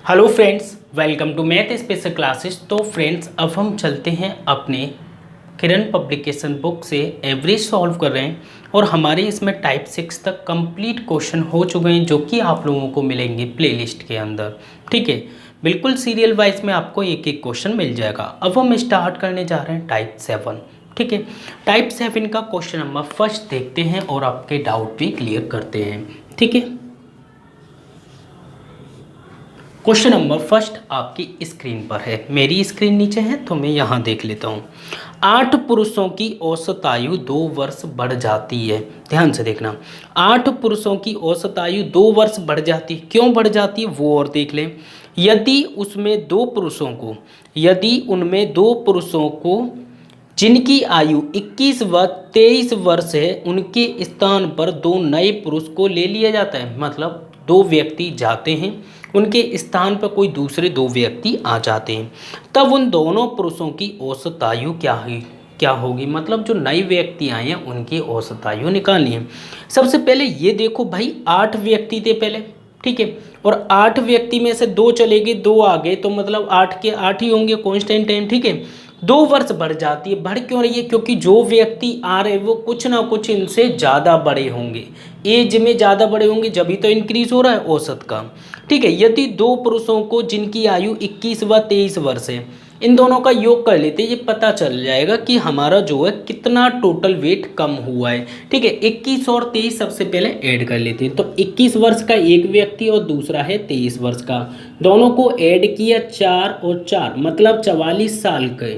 Hello friends, welcome to math special classes. तो friends, अब हम चलते हैं अपने किरण पब्लिकेशन बुक से एवरेज सॉल्व कर रहे हैं और हमारे इसमें टाइप 6 तक कंप्लीट क्वेश्चन हो चुके हैं जो कि आप लोगों को मिलेंगे प्लेलिस्ट के अंदर। ठीक है, बिल्कुल सीरियल वाइज में आपको एक एक क्वेश्चन मिल जाएगा। अब हम स्टार्ट करने जा रहे हैं टाइप 7। ठीक है, टाइप 7 का क्वेश्चन नंबर फर्स्ट देखते हैं और आपके डाउट भी क्लियर करते हैं। ठीक है, क्वेश्चन नंबर फर्स्ट आपकी स्क्रीन पर है, मेरी स्क्रीन नीचे है तो मैं यहाँ देख लेता हूँ। 8 पुरुषों की औसत आयु 2 वर्ष बढ़ जाती है। ध्यान से देखना, 8 पुरुषों की औसत आयु 2 वर्ष बढ़ जाती है। क्यों बढ़ जाती है वो और देख लें। यदि उनमें दो पुरुषों को जिनकी आयु 21 व 23 वर्ष है, उनके स्थान पर 2 नए पुरुष को ले लिया जाता है। मतलब 2 व्यक्ति जाते हैं, उनके स्थान पर कोई दूसरे 2 व्यक्ति आ जाते हैं, तब उन दोनों पुरुषों की औसत आयु क्या होगी। मतलब जो नए व्यक्ति आए हैं उनकी औसत आयु निकालनी है। सबसे पहले ये देखो भाई, 8 व्यक्ति थे पहले। ठीक है, और 8 व्यक्ति में से 2 चले गए, 2 आ गए, तो मतलब 8 के 8 ही होंगे कांस्टेंट टाइम। ठीक है, 2 वर्ष बढ़ जाती है। बढ़ क्यों रही है? क्योंकि जो व्यक्ति आ रहे वो कुछ ना कुछ इनसे ज़्यादा बड़े होंगे, एज में ज़्यादा बड़े होंगे, जब तो इंक्रीज हो रहा है औसत का। ठीक है, यदि 2 पुरुषों को जिनकी आयु 21 व 23 वर्ष है, इन दोनों का योग कर लेते हैं, ये पता चल जाएगा कि हमारा जो है कितना टोटल वेट कम हुआ है। ठीक है, 21 और 23 सबसे पहले ऐड कर लेते हैं। तो 21 वर्ष का एक व्यक्ति और दूसरा है 23 वर्ष का, दोनों को ऐड किया 4 और 4 मतलब 44 साल के,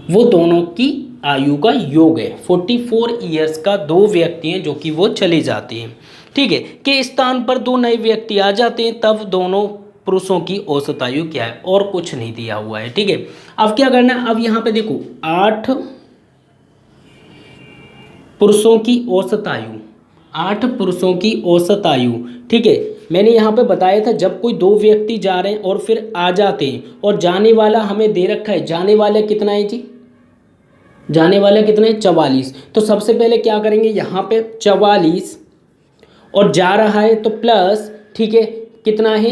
वो दोनों की आयु का योग है। 44 ईयर्स का 2 व्यक्ति हैं जो कि वो चले जाते हैं। ठीक है, के स्थान पर 2 नए व्यक्ति आ जाते हैं, तब दोनों पुरुषों की औसत आयु क्या है, और कुछ नहीं दिया हुआ है। ठीक है, अब क्या करना है, अब यहाँ पे देखो 8 पुरुषों की औसत आयु, 8 पुरुषों की औसत आयु। ठीक है, मैंने यहाँ पे बताया था जब कोई 2 व्यक्ति जा रहे हैं और फिर आ जाते हैं, और जाने वाला हमें दे रखा है, जाने वाला कितना है जी, जाने वाला कितना है 44। तो सबसे पहले क्या करेंगे, यहाँ पे 44 और जा रहा है तो प्लस, ठीक है, कितना है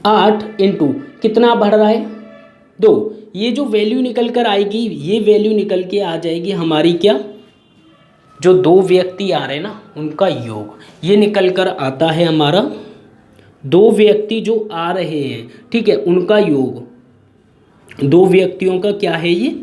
8 इंटू कितना बढ़ रहा है 2। ये जो वैल्यू निकल कर आएगी, ये वैल्यू निकल के आ जाएगी हमारी क्या, जो 2 व्यक्ति आ रहे हैं ना उनका योग, ये निकल कर आता है हमारा 2 व्यक्ति जो आ रहे हैं। ठीक है, उनका योग, 2 व्यक्तियों का क्या है, ये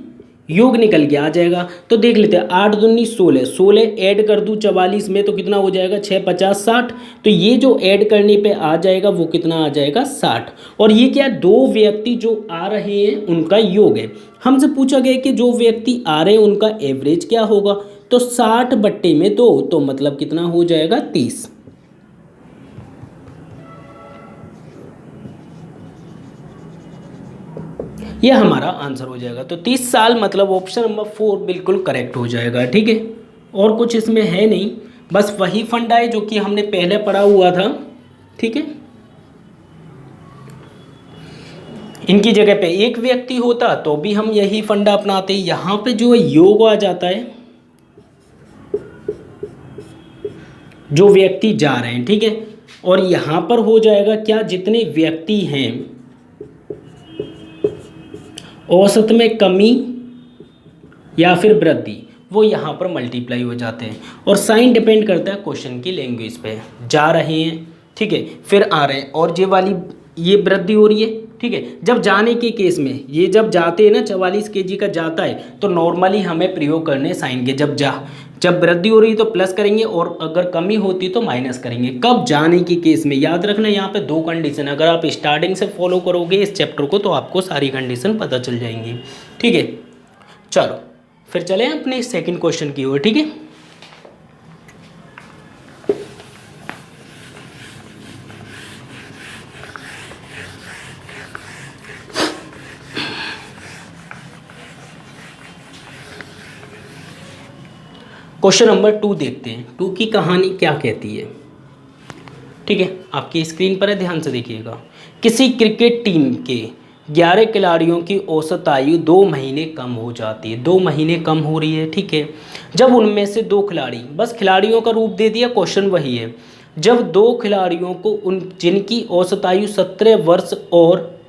योग निकल के आ जाएगा। तो देख लेते हैं, 8 दूनी 16, 16 ऐड कर दूँ 44 में तो कितना हो जाएगा 6 50 60। तो ये जो ऐड करने पे आ जाएगा वो कितना आ जाएगा 60। और ये क्या, 2 व्यक्ति जो आ रहे हैं उनका योग है। हमसे पूछा गया कि जो व्यक्ति आ रहे हैं उनका एवरेज क्या होगा, तो 60 बट्टे में 2, तो मतलब कितना हो जाएगा 30। ये हमारा आंसर हो जाएगा। तो 30 साल मतलब ऑप्शन नंबर 4 बिल्कुल करेक्ट हो जाएगा। ठीक है, और कुछ इसमें है नहीं, बस वही फंडा है जो कि हमने पहले पढ़ा हुआ था। ठीक है, इनकी जगह पे एक व्यक्ति होता तो भी हम यही फंडा अपनाते। यहाँ पे जो है योग आ जाता है, जो व्यक्ति जा रहे हैं। ठीक है, और यहाँ पर हो जाएगा क्या, जितने व्यक्ति हैं औसत में कमी या फिर वृद्धि, वो यहाँ पर मल्टीप्लाई हो जाते हैं। और साइन डिपेंड करता है क्वेश्चन की लैंग्वेज पे। जा रहे हैं, ठीक है, फिर आ रहे हैं, और ये वृद्धि हो रही है। ठीक है, जब जाने के केस में, ये जब जाते हैं ना 44 kg का जाता है, तो नॉर्मली हमें प्रयोग करने साइन के, जब वृद्धि हो रही है तो प्लस करेंगे, और अगर कमी होती तो माइनस करेंगे। कब, जाने के केस में। याद रखना यहाँ पे 2 कंडीशन, अगर आप स्टार्टिंग से फॉलो करोगे इस चैप्टर को तो आपको सारी कंडीशन पता चल जाएंगी। ठीक है, चलो फिर चलें अपने सेकंड क्वेश्चन की ओर। ठीक है, क्वेश्चन नंबर 2 देखते हैं। 2 की कहानी क्या कहती है। ठीक है, आपकी स्क्रीन पर है, ध्यान से देखिएगा। किसी क्रिकेट टीम के 11 खिलाड़ियों की औसत आयु 2 महीने कम हो जाती है। 2 महीने कम हो रही है। ठीक है, जब उनमें से 2 खिलाड़ी, बस खिलाड़ियों का रूप दे दिया, क्वेश्चन वही है, जब दो खिलाड़ियों को उन जिनकी औसत आयु 17 वर्ष और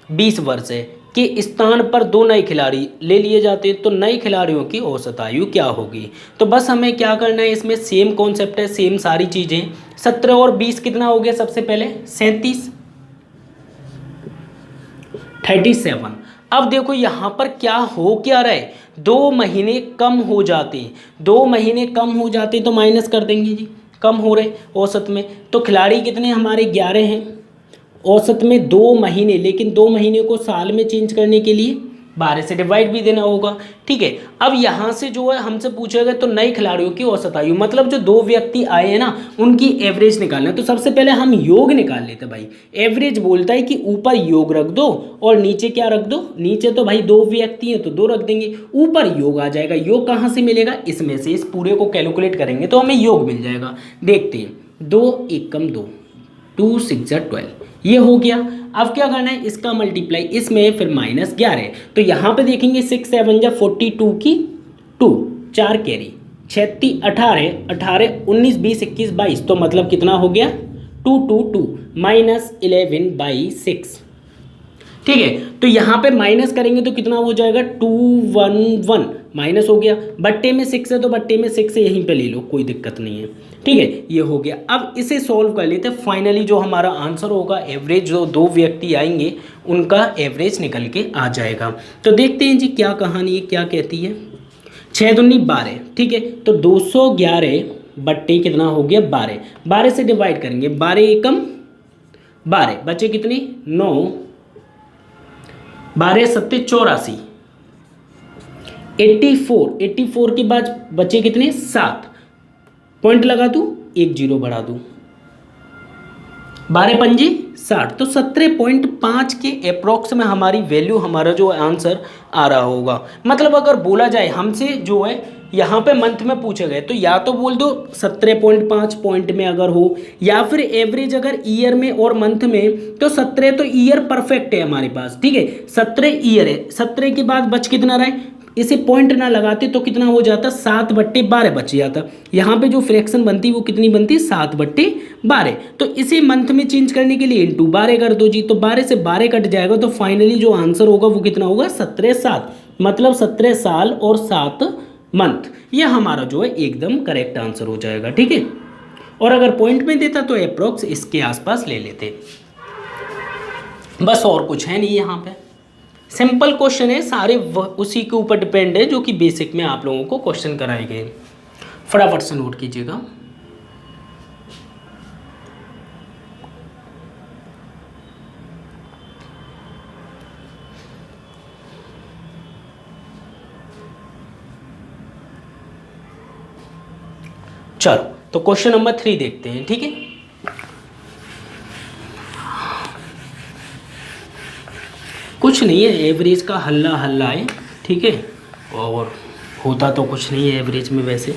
20 वर्ष है के स्थान पर दो नए खिलाड़ी ले लिए जाते हैं, तो नए खिलाड़ियों की औसत आयु क्या होगी। तो बस हमें क्या करना है, इसमें सेम कॉन्सेप्ट है, सेम सारी चीज़ें। 17 और 20 कितना हो गया, सबसे पहले 37, 37। अब देखो यहाँ पर क्या हो क्या रहा है, 2 महीने कम हो जाते हैं, 2 महीने कम हो जाते हैं तो माइनस कर देंगे जी, कम हो रहे औसत में। तो खिलाड़ी कितने हमारे 11 हैं, औसत में 2 महीने, लेकिन 2 महीने को साल में चेंज करने के लिए 12 से डिवाइड भी देना होगा, ठीक है। अब यहाँ से जो है हमसे पूछेगा तो नए खिलाड़ियों की औसत आयु, मतलब जो 2 व्यक्ति आए हैं ना उनकी एवरेज निकालना है। तो सबसे पहले हम योग निकाल लेते हैं भाई। एवरेज बोलता है कि ऊपर योग रख दो और नीचे क्या रख दो, नीचे तो भाई 2 व्यक्ति हैं तो 2 रख देंगे, ऊपर योग आ जाएगा। योग कहाँ से मिलेगा, इसमें से, इस पूरे को कैलकुलेट करेंगे तो हमें योग मिल जाएगा। देखते हैं, 2 एकम 2, 2 6 12, ये हो गया। अब क्या करना है, इसका मल्टीप्लाई इसमें, फिर -11। तो यहाँ पे देखेंगे 6 7 जा 42 की 2, 4 कैरी, 36 18 18 19 20 21 22, तो मतलब कितना हो गया 2 2 2 -11/6, ठीक है। तो यहाँ पे माइनस करेंगे तो कितना हो जाएगा 211, माइनस हो गया, बट्टे में 6 है तो बट्टे में 6 से यहीं पे ले लो, कोई दिक्कत नहीं है, ठीक है। ये हो गया। अब इसे सॉल्व कर लेते हैं। फाइनली जो हमारा आंसर होगा, एवरेज जो 2 व्यक्ति आएंगे उनका एवरेज निकल के आ जाएगा। तो देखते हैं जी क्या कहानी है, क्या कहती है। 6 दूनी 12, ठीक है। तो 211 बट्टे कितना हो गया 12, 12 से डिवाइड करेंगे, 12 एकम 12, बचे कितने 9, 12 7 84, 84 के बाद बचे कितने 7, पॉइंट लगा दूं, 1 0 बढ़ा दूं, 12 पंजे 60, तो 17.5 के अप्रॉक्स में हमारी वैल्यू, हमारा जो आंसर आ रहा होगा। मतलब अगर बोला जाए हमसे जो है यहाँ पे मंथ में पूछे गए तो या तो बोल दो 17.5 पॉइंट में अगर हो, या फिर एवरेज अगर ईयर में और मंथ में, तो 17 तो ईयर परफेक्ट है हमारे पास, ठीक है। 17 ईयर है, 17 के बाद बच कितना रहा है, इसे पॉइंट ना लगाते तो कितना हो जाता 7/12 बच जाता। यहाँ पे जो फ्रैक्शन बनती वो कितनी बनती 7/12। तो इसे मंथ में चेंज करने के लिए इंटू 12 कर दो जी, तो 12 से 12 कट जाएगा, तो फाइनली जो आंसर होगा वो कितना होगा 17 7, मतलब 17 साल और 7 मंथ। ये हमारा जो है एकदम करेक्ट आंसर हो जाएगा, ठीक है। और अगर पॉइंट में देता तो अप्रोक्स इसके आसपास ले लेते, बस और कुछ है नहीं यहाँ पे। सिंपल क्वेश्चन है, सारे उसी के ऊपर डिपेंड है जो कि बेसिक में आप लोगों को क्वेश्चन कराए गए। फटाफट से नोट कीजिएगा। चलो तो क्वेश्चन नंबर 3 देखते हैं, ठीक है। कुछ नहीं है, एवरेज का हल्ला हल्ला है, ठीक है। और होता तो कुछ नहीं है एवरेज में, वैसे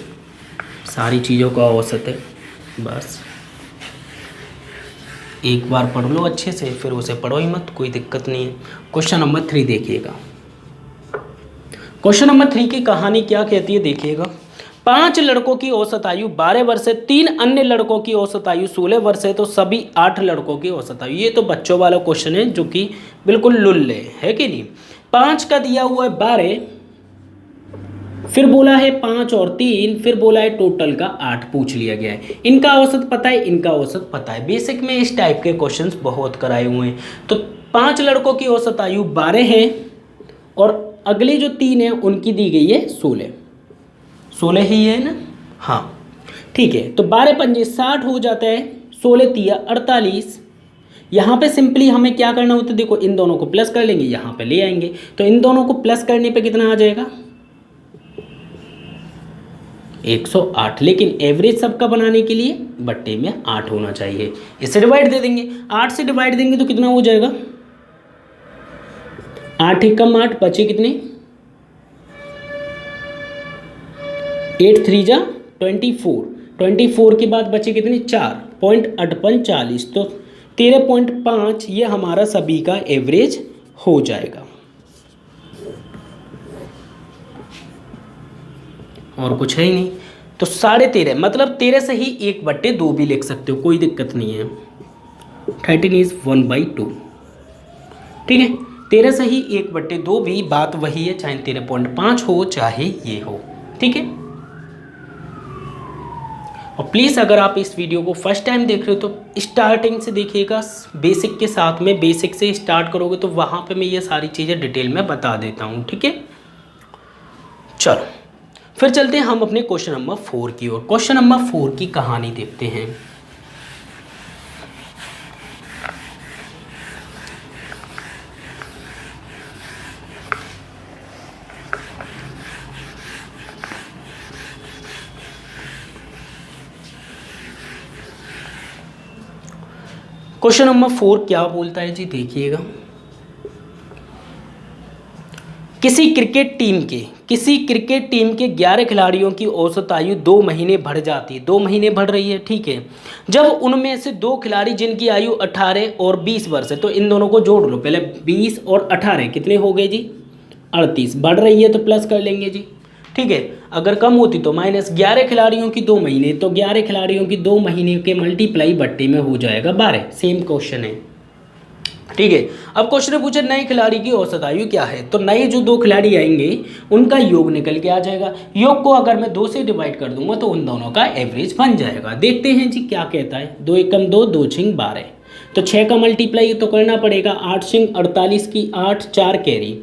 सारी चीज़ों का औसत है, बस एक बार पढ़ लो अच्छे से, फिर उसे पढ़ो ही मत, कोई दिक्कत नहीं है। क्वेश्चन नंबर 3 देखिएगा। क्वेश्चन नंबर 3 की कहानी क्या कहती है देखिएगा। 5 लड़कों की औसत आयु 12 वर्ष है, 3 अन्य लड़कों की औसत आयु 16 वर्ष है, तो सभी 8 लड़कों की औसत आयु। ये तो बच्चों वाला क्वेश्चन है जो कि बिल्कुल लुल्ले है कि नहीं। 5 का दिया हुआ है 12, फिर बोला है 5 और 3, फिर बोला है टोटल का 8 पूछ लिया गया है। इनका औसत पता है, इनका औसत पता है। बेसिक में इस टाइप के क्वेश्चंस बहुत कराए हुए हैं। तो 5 लड़कों की औसत आयु 12 है और अगले जो 3 हैं उनकी दी गई है 16 ही है ना, हाँ ठीक है। तो 12 पंजे 60 हो जाता है, 16 तिया 48। यहाँ पे सिंपली हमें क्या करना होता है, देखो इन दोनों को प्लस कर लेंगे, यहाँ पे ले आएंगे, तो इन दोनों को प्लस करने पे कितना आ जाएगा 108। लेकिन एवरेज सबका बनाने के लिए बट्टे में 8 होना चाहिए। इससे डिवाइड दे देंगे, 8 से डिवाइड देंगे तो कितना हो जाएगा 8 एकम 8, बचे कितने 8 3 जा 24, 24 के बाद बचे कितने 4.58 40, तो 13.5 ये हमारा सभी का एवरेज हो जाएगा। और कुछ है ही नहीं। तो 13.5 मतलब 13 से ही 1/2 भी लिख सकते हो, कोई दिक्कत नहीं है। 13 इज 1/2। ठीक है, 13 से ही 1/2 भी बात वही है, चाहे 13.5 हो चाहे ये हो। ठीक है, और प्लीज़ अगर आप इस वीडियो को फर्स्ट टाइम देख रहे हो तो स्टार्टिंग से देखिएगा, बेसिक के साथ में, बेसिक से स्टार्ट करोगे तो वहाँ पे मैं ये सारी चीज़ें डिटेल में बता देता हूँ। ठीक है, चलो फिर चलते हैं हम अपने क्वेश्चन नंबर 4 की ओर। क्वेश्चन नंबर 4 की कहानी देखते हैं। क्वेश्चन नंबर 4 क्या बोलता है जी, देखिएगा। किसी क्रिकेट टीम के 11 खिलाड़ियों की औसत आयु 2 महीने बढ़ जाती है, 2 महीने बढ़ रही है। ठीक है, जब उनमें से 2 खिलाड़ी जिनकी आयु 18 और 20 वर्ष है, तो इन दोनों को जोड़ लो पहले। 20 और 18 कितने हो गए जी, 38। बढ़ रही है तो प्लस कर लेंगे जी। ठीक है, अगर कम होती तो माइनस। 11 खिलाड़ियों की 2 महीने, तो 11 खिलाड़ियों की 2 महीने के मल्टीप्लाई बट्टे में हो जाएगा 12। सेम क्वेश्चन है। ठीक है, अब क्वेश्चन ने पूछा नए खिलाड़ी की औसत आयु क्या है, तो नए जो 2 खिलाड़ी आएंगे उनका योग निकल के आ जाएगा। योग को अगर मैं 2 से डिवाइड कर दूंगा तो उन दोनों का एवरेज बन जाएगा। देखते हैं जी क्या कहता है। 2 एकम 2, 2 छिंग 12, तो 6 का मल्टीप्लाई तो करना पड़ेगा। 8 छिंग 48 की 8, 4 कैरी,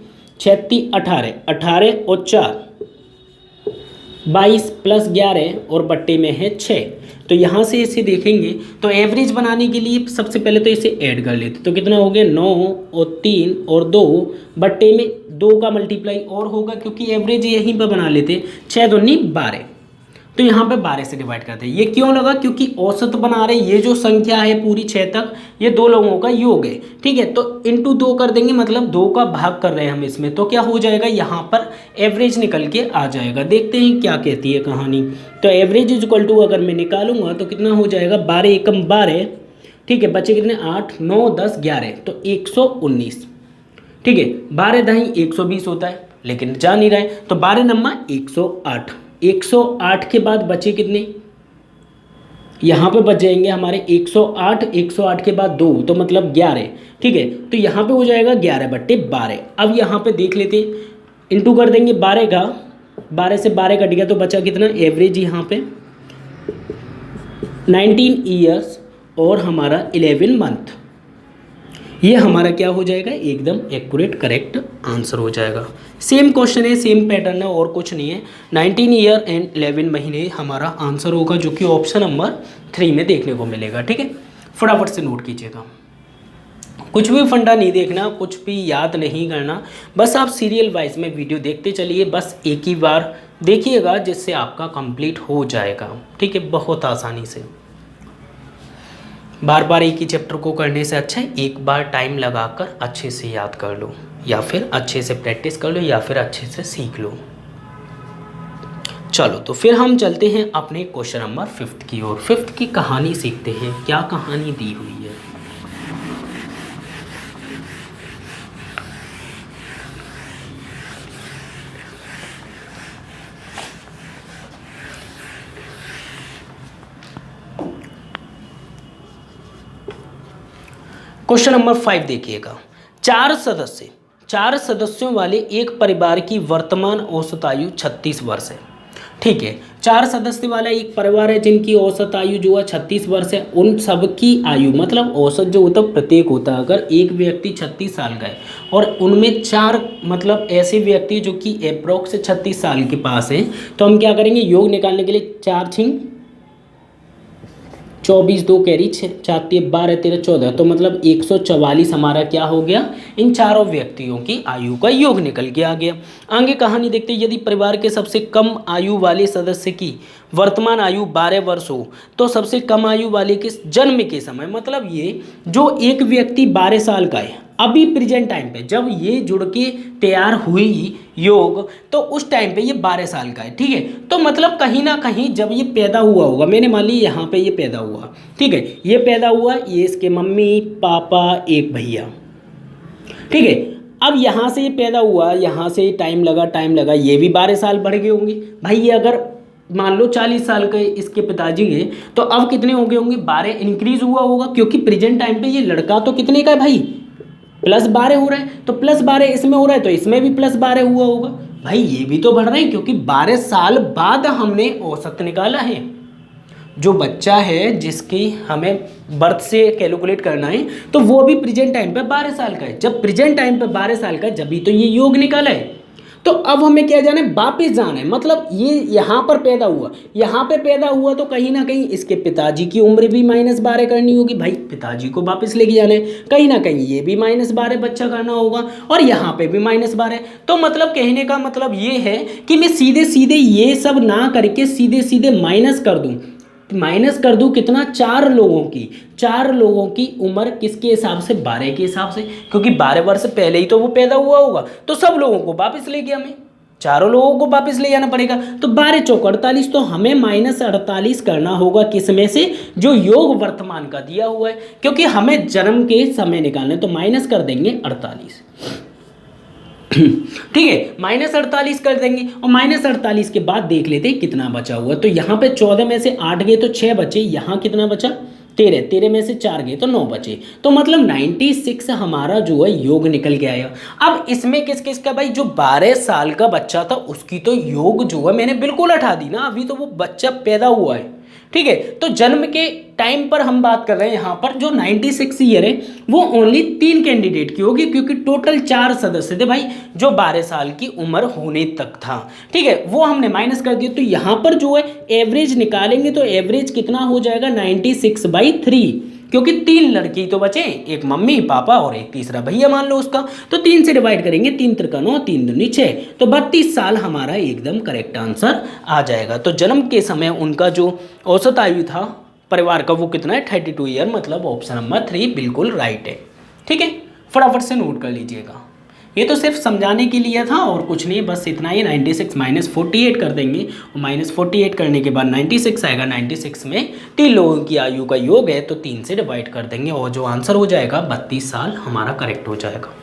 36 18, 18 और 4 22 प्लस 11 और बट्टे में है 6। तो यहाँ से इसे देखेंगे तो एवरेज बनाने के लिए सबसे पहले तो इसे ऐड कर लेते, तो कितना हो गया 9 और 3 और 2 बट्टे में 2 का मल्टीप्लाई और होगा, क्योंकि एवरेज यहीं पर बना लेते। 6 दूनी 12, तो यहाँ पे 12 से डिवाइड करते हैं। ये क्यों लगा, क्योंकि औसत बना रहे, ये जो संख्या है पूरी 6 तक, ये 2 लोगों का योग है। ठीक है, तो इंटू 2 कर देंगे, मतलब 2 का भाग कर रहे हैं हम इसमें, तो क्या हो जाएगा यहाँ पर एवरेज निकल के आ जाएगा। देखते हैं क्या कहती है कहानी। तो एवरेज इज इक्वल टू अगर मैं निकालूंगा तो कितना हो जाएगा, 12 एकम 12। ठीक है, बचे कितने 8 9 10 11, तो 119। ठीक है, 12 दही 120 होता है, लेकिन जा नहीं रहा है, तो 12 नंबर 108। 108 के बाद बचे कितने, यहाँ पे बच जाएंगे हमारे 108। 108 के बाद 2, तो मतलब 11। ठीक है, तो यहाँ पे हो जाएगा 11/12। अब यहाँ पे देख लेते हैं, इंटू कर देंगे 12 का, 12 से 12 कट गया तो बचा कितना एवरेज यहाँ पे 19 ईयर्स और हमारा 11 मंथ। ये हमारा क्या हो जाएगा, एकदम एक्यूरेट करेक्ट आंसर हो जाएगा। सेम क्वेश्चन है, सेम पैटर्न है, और कुछ नहीं है। 19 ईयर एंड 11 महीने हमारा आंसर होगा, जो कि ऑप्शन नंबर 3 में देखने को मिलेगा। ठीक है, फटाफट से नोट कीजिएगा। कुछ भी फंडा नहीं देखना, कुछ भी याद नहीं करना, बस आप सीरियल वाइज में वीडियो देखते चलिए। बस एक ही बार देखिएगा जिससे आपका कंप्लीट हो जाएगा। ठीक है, बहुत आसानी से। बार बार एक ही चैप्टर को करने से अच्छा है एक बार टाइम लगाकर अच्छे से याद कर लो, या फिर अच्छे से प्रैक्टिस कर लो, या फिर अच्छे से सीख लो। चलो तो फिर हम चलते हैं अपने क्वेश्चन नंबर 5 की ओर। 5 की कहानी सीखते हैं, क्या कहानी दी हुई है। क्वेश्चन नंबर 5 देखिएगा। 4 सदस्यों वाले एक परिवार की वर्तमान औसत आयु 36 वर्ष है। ठीक है, 4 सदस्य वाला एक परिवार है जिनकी औसत आयु जो है 36 वर्ष है। उन सब की आयु मतलब औसत जो होता है प्रत्येक होता है। अगर एक व्यक्ति 36 साल का है और उनमें 4 मतलब ऐसे व्यक्ति जो कि अप्रोक्स 36 साल के पास हैं, तो हम क्या करेंगे, योग निकालने के लिए 4 छिंग 24, 2 कैरी 4 12 13 14, तो मतलब 144 हमारा क्या हो गया, इन चारों व्यक्तियों की आयु का योग निकल के आ गया। आगे कहानी देखते हैं। यदि परिवार के सबसे कम आयु वाले सदस्य की वर्तमान आयु 12 वर्ष हो, तो सबसे कम आयु वाले के जन्म के समय, मतलब ये जो एक व्यक्ति 12 साल का है अभी प्रेजेंट टाइम पे, जब ये जुड़ के तैयार हुई योग, तो उस टाइम पे ये 12 साल का है। ठीक है, तो मतलब कहीं ना कहीं जब ये पैदा हुआ होगा, मैंने मान लिया यहाँ पे ये पैदा हुआ, ठीक है, ये पैदा हुआ, ये इसके मम्मी पापा एक भैया। ठीक है, अब यहाँ से ये पैदा हुआ, यहाँ से टाइम लगा, ये भी 12 साल बढ़ गए होंगे भाई। ये अगर मान लो 40 साल के इसके पिताजी हैं, तो अब कितने हो गए होंगे, 12 इंक्रीज हुआ होगा, क्योंकि प्रेजेंट टाइम पे ये लड़का तो कितने का है भाई, +12 हो रहा है, तो +12 इसमें हो रहा है तो इसमें भी +12 हुआ होगा भाई, ये भी तो बढ़ रहे हैं, क्योंकि 12 साल बाद हमने औसत निकाला है। जो बच्चा है जिसकी हमें बर्थ से कैलकुलेट करना है, तो वो भी प्रेजेंट टाइम पे 12 साल का है। जब प्रेजेंट टाइम पे 12 साल का है, जब भी तो ये योग निकाला है। तो अब हमें क्या जाना है, वापिस जाना है, मतलब ये यहाँ पर पैदा हुआ, यहाँ पे पैदा हुआ, तो कहीं ना कहीं इसके पिताजी की उम्र भी -12 करनी होगी भाई, पिताजी को वापस लेके जाना है, कहीं ना कहीं ये भी -12 बच्चा करना होगा, और यहाँ पे भी -12। तो मतलब कहने का मतलब ये है कि मैं सीधे सीधे ये सब ना करके सीधे सीधे माइनस कर दूँ, माइनस कर दूं कितना, 4 लोगों की उम्र किसके हिसाब से, 12 के हिसाब से, क्योंकि 12 वर्ष पहले ही तो वो पैदा हुआ होगा, तो सब लोगों को वापस ले गया, हमें चारों लोगों को वापस ले जाना पड़ेगा। तो 12 चौक 48, तो हमें -48 करना होगा किसमें से, जो योग वर्तमान का दिया हुआ है, क्योंकि हमें जन्म के समय निकालने, तो माइनस कर देंगे 48। ठीक है, -48 कर देंगे, और -48 के बाद देख लेते हैं कितना बचा हुआ। तो यहाँ पे 14 में से 8 गए तो 6 बचे, यहाँ कितना बचा 13 में से 4 गए तो 9 बचे, तो मतलब 96 हमारा जो है योग निकल के आया। अब इसमें किस किस का भाई, जो 12 साल का बच्चा था उसकी तो योग जो है मैंने बिल्कुल हटा दी ना, अभी तो वो बच्चा पैदा हुआ है। ठीक है, तो जन्म के टाइम पर हम बात कर रहे हैं, यहाँ पर जो 96 ईयर है वो ओनली 3 कैंडिडेट की होगी, क्योंकि टोटल 4 सदस्य थे भाई, जो 12 साल की उम्र होने तक था। ठीक है, वो हमने माइनस कर दिया, तो यहाँ पर जो है एवरेज निकालेंगे, तो एवरेज कितना हो जाएगा 96/3, क्योंकि 3 लड़की तो बचे, एक मम्मी पापा और एक तीसरा भैया मान लो उसका, तो 3 से डिवाइड करेंगे, 3 त्रिका 9, 3 दूनी 6, तो 32 साल हमारा एकदम करेक्ट आंसर आ जाएगा। तो जन्म के समय उनका जो औसत आयु था परिवार का वो कितना है, 32 ईयर, मतलब ऑप्शन नंबर 3 बिल्कुल राइट है। ठीक है, फटाफट से नोट कर लीजिएगा, ये तो सिर्फ समझाने के लिए था और कुछ नहीं, बस इतना ही। 96 -48 कर देंगे, और -48 करने के बाद 96 आएगा, 96 में 3 लोगों की आयु का योग है, तो 3 से डिवाइड कर देंगे, और जो आंसर हो जाएगा 32 साल हमारा करेक्ट हो जाएगा।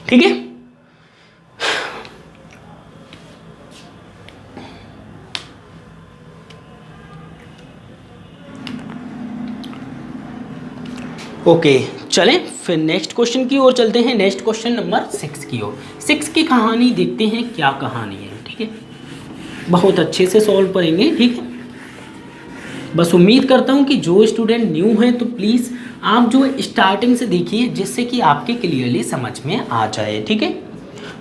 ठीक है, ओके चलें फिर नेक्स्ट क्वेश्चन की ओर चलते हैं। नेक्स्ट क्वेश्चन नंबर 6 की ओर। 6 की कहानी देखते हैं क्या कहानी है। ठीक है, बहुत अच्छे से सॉल्व करेंगे। ठीक है, बस उम्मीद करता हूं कि जो स्टूडेंट न्यू हैं तो प्लीज़ आप जो स्टार्टिंग से देखिए, जिससे कि आपके क्लियरली समझ में आ जाए। ठीक है,